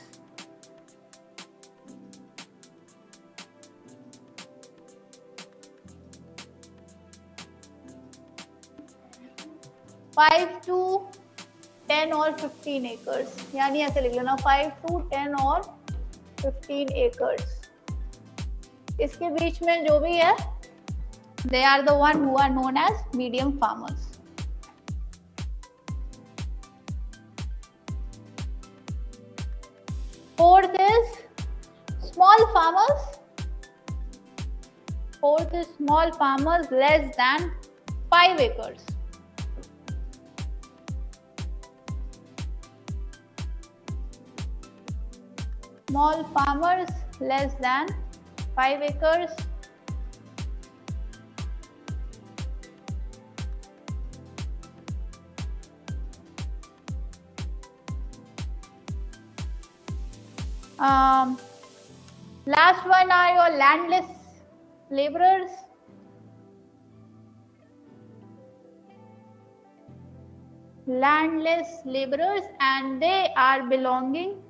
Five to 10 or 15 acres. यानी ऐसे लिख लेना 5 to 10 or 15 acres. इसके बीच में जो भी है, they are the one who are known as medium farmers. Fourth is small farmers. Fourth is small farmers less than 5 acres. Small farmers less than 5 acres. Last one are your landless laborers. Landless laborers, and they are belonging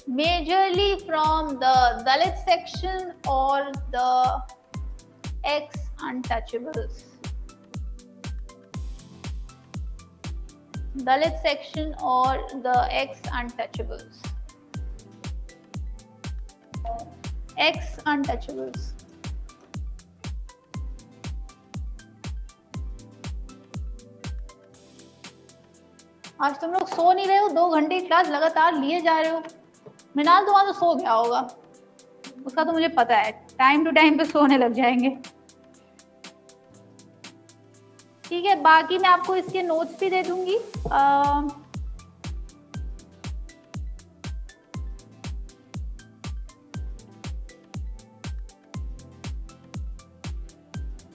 majorly from the Dalit section or the ex-untouchables. Dalit section or the ex-untouchables? Ex-untouchables. आज तुम लोग सो नहीं रहे हो, 2 घंटे class लगातार लिए जा रहे हो। मृणाल तुम्हारा तो सो गया होगा, उसका तो मुझे पता है, टाइम टू टाइम पे सोने लग जाएंगे। ठीक है, बाकी मैं आपको इसके नोट्स भी दे दूंगी।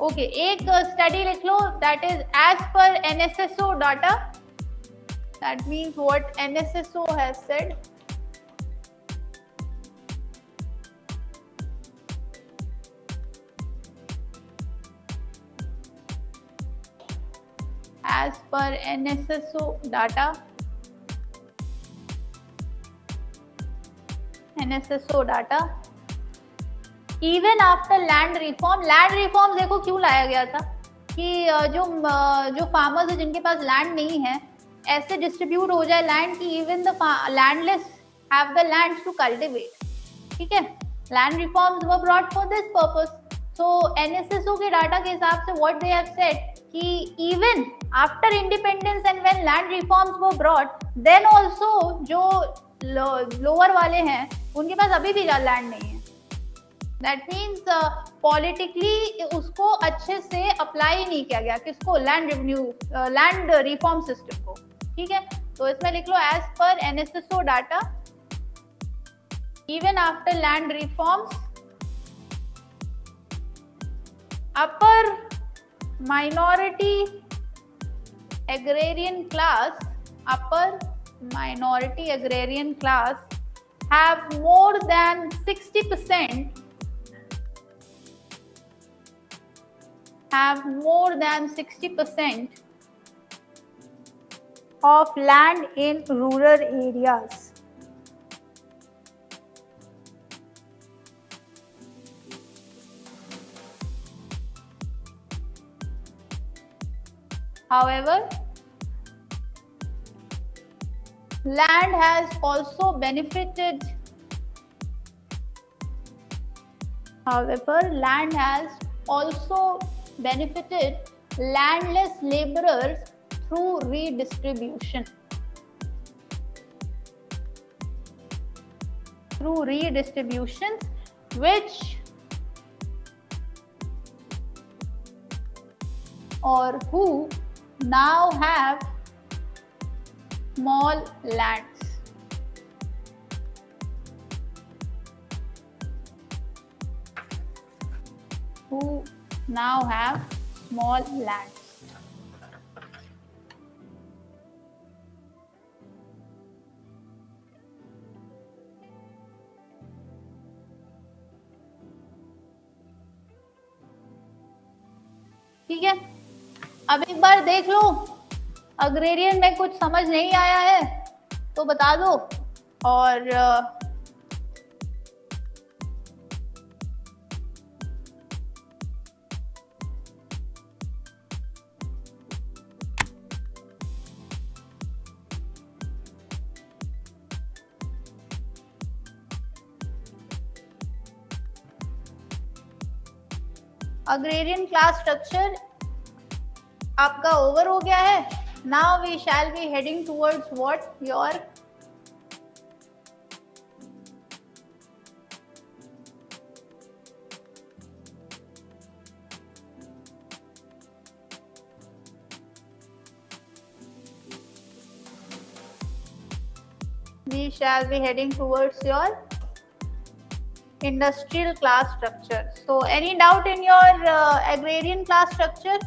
ओके, एक स्टडी लिख लो, that is as per NSSO data, that means what NSSO has said. As per NSSO data, even after land reform देखो क्यों लाया गया था कि जो फार्मर्स है जिनके पास लैंड नहीं है, ऐसे डिस्ट्रीब्यूट हो जाए लैंड कि even the landless have the land to cultivate. ठीक है, land reforms were brought for this purpose. So NSSO के डाटा के हिसाब से व्हाट दे हैव सेड कि even after independence and when land reforms were brought, then also जो lower वाले हैं उनके पास अभी भी लैंड नहीं है। दैट मीन्स पॉलिटिकली उसको अच्छे से अप्लाई नहीं किया गया, किसको? लैंड रिफॉर्म सिस्टम को। ठीक है, तो इसमें लिख लो as per NSSO data, even after land reforms, upper minority agrarian class have more than 60% of land in rural areas. However, land has also benefited landless laborers through redistribution. Which or who now have small lands. ठीक है, अब एक बार देख लो, agrarian में कुछ समझ नहीं आया है तो बता दो। और अग्रेरियन क्लास स्ट्रक्चर आपका ओवर हो गया है। Now we shall be heading towards what your industrial class structure. So any doubt in your agrarian class structure?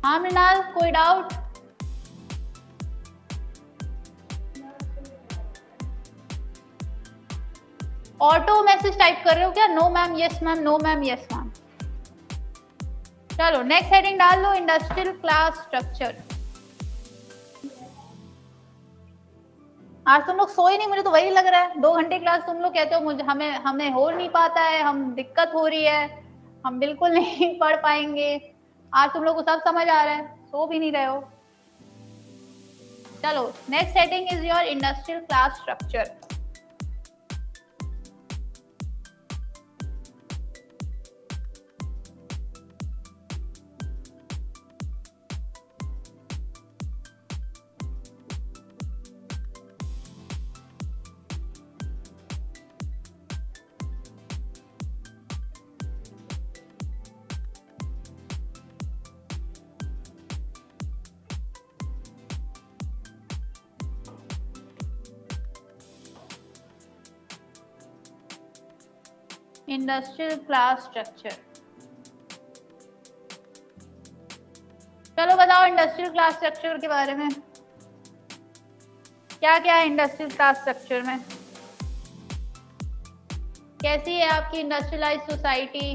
हाँ मृणाल, कोई डाउट? ऑटो मैसेज टाइप कर रहे हो क्या? No ma'am, yes ma'am, no ma'am, yes ma'am. चलो next heading डाल लो, industrial class structure. आज तुम लोग सोए नहीं, मुझे तो वही लग रहा है। 2 घंटे क्लास तुम लोग कहते हो मुझे, हमें हमें हो नहीं पाता है, हम दिक्कत हो रही है, हम बिल्कुल नहीं पढ़ पाएंगे। आज तुम लोग को सब समझ आ रहा है, सो भी नहीं रहे हो। चलो next heading is your industrial class structure. Industrial class structure. चलो बताओ इंडस्ट्रियल क्लास स्ट्रक्चर के बारे में, क्या क्या है इंडस्ट्रियल क्लास स्ट्रक्चर में, कैसी है आपकी industrialise society.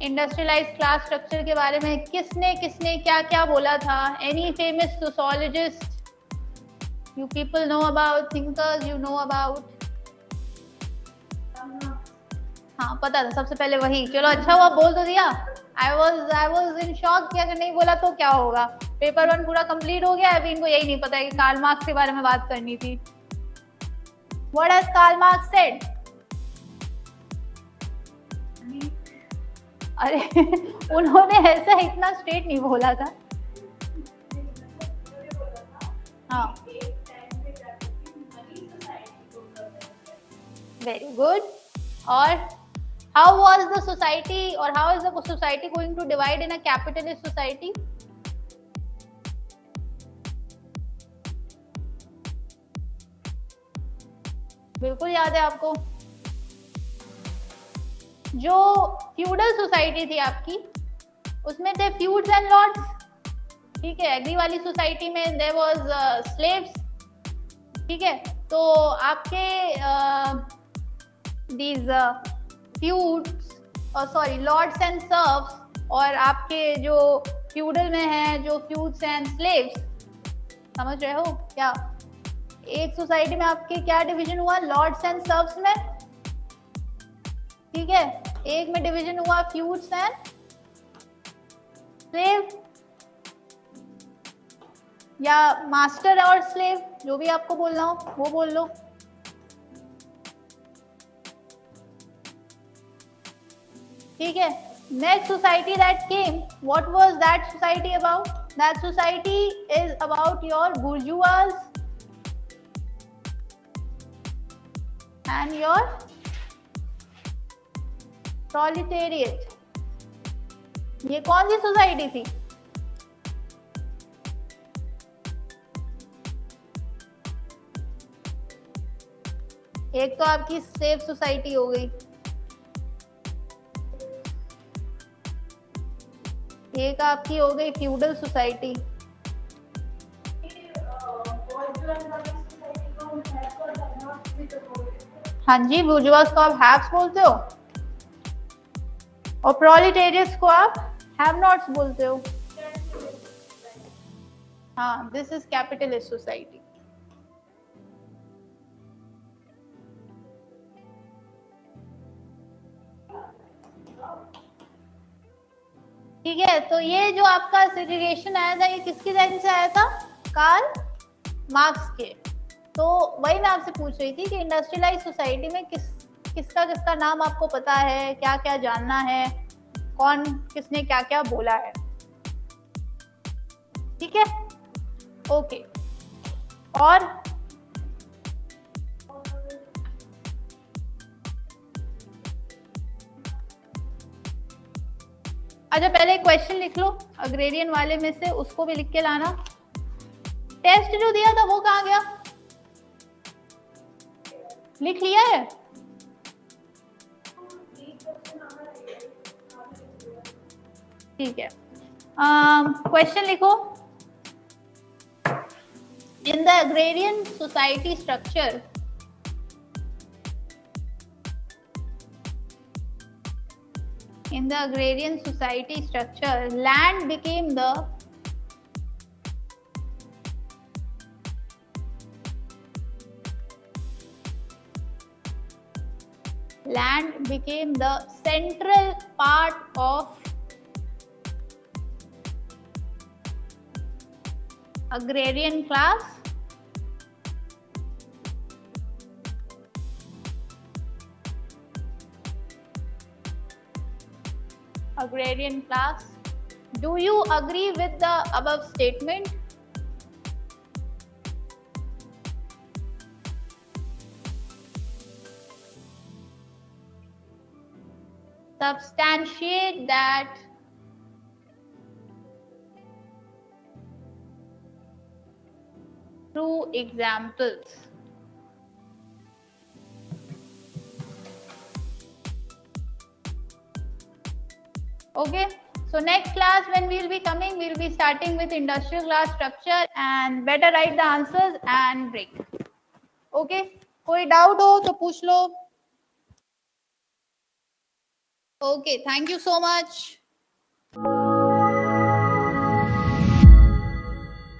Industrialise class structure के बारे में किसने किसने क्या क्या बोला था? Any famous sociologist you people know about, thinkers you know about? हाँ पता था सबसे पहले वही। चलो अच्छा हुआ बोल तो दिया। आई वॉज इन शॉक कि अगर नहीं बोला तो क्या होगा। पेपर 1 पूरा कंप्लीट हो गया, अभी इनको यही नहीं पता है कि कार्ल मार्क्स के बारे में बात करनी थी। What has Karl Marx said? अरे उन्होंने ऐसा इतना स्ट्रेट नहीं बोला था। हाँ वेरी गुड। और how was the society or how is the society going to divide in a capitalist society? बिल्कुल याद है आपको। जो फ्यूडल सोसाइटी थी आपकी, उसमें थे फ्यूड्स एंड लॉर्ड्स, ठीक है। एग्री वाली सोसाइटी में देयर वाज स्लेव्स, ठीक है। तो आपके दीज फ्यूड्स और सॉरी लॉर्ड्स एंड सर्व्स, और आपके जो फ्यूडल में है जो फ्यूड्स एंड स्लेव्स, समझ रहे हो क्या? एक सोसाइटी में आपके क्या डिवीजन हुआ? लॉर्ड्स एंड सर्व्स में, ठीक है। एक में डिवीजन हुआ फ्यूड्स एंड स्लेव, या मास्टर और स्लेव, जो भी आपको बोलना हो वो बोल लो। ठीक है। Next society that came, what was that society about? That society is about your bourgeoisie and your proletariat. ये कौन सी सोसाइटी थी? एक तो आपकी स्लेव सोसाइटी हो गई, एक आपकी हो गई फ्यूडल सोसाइटी, हाँ जी। बुर्जुआस को आप हैव्स बोलते हो और प्रोलेटेरियट्स को आप हैव नॉट्स बोलते हो। हाँ, दिस इज कैपिटलिस्ट सोसाइटी। ठीक है। तो ये जो आपका सेग्रीगेशन आया था, ये किसकी देन से आया था? कार्ल मार्क्स के। तो वही मैं आपसे पूछ रही थी कि इंडस्ट्रियलाइज सोसाइटी में किसका किसका नाम आपको पता है, क्या क्या जानना है, कौन किसने क्या क्या बोला है। ठीक है, ओके। और अच्छा, पहले क्वेश्चन लिख लो अग्रेरियन वाले में से, उसको भी लिख के लाना। टेस्ट जो दिया था वो कहाँ गया? लिख लिया है? ठीक है। क्वेश्चन लिखो। In the agrarian society in the agrarian society structure, land became the central part of agrarian class. Agrarian class. Do you agree with the above statement? Substantiate that through examples. Okay, so next class when we'll be coming, we'll be starting with industrial class structure, and better write the answers and break. Okay, कोई doubt हो तो पूछ लो. Okay, thank you so much.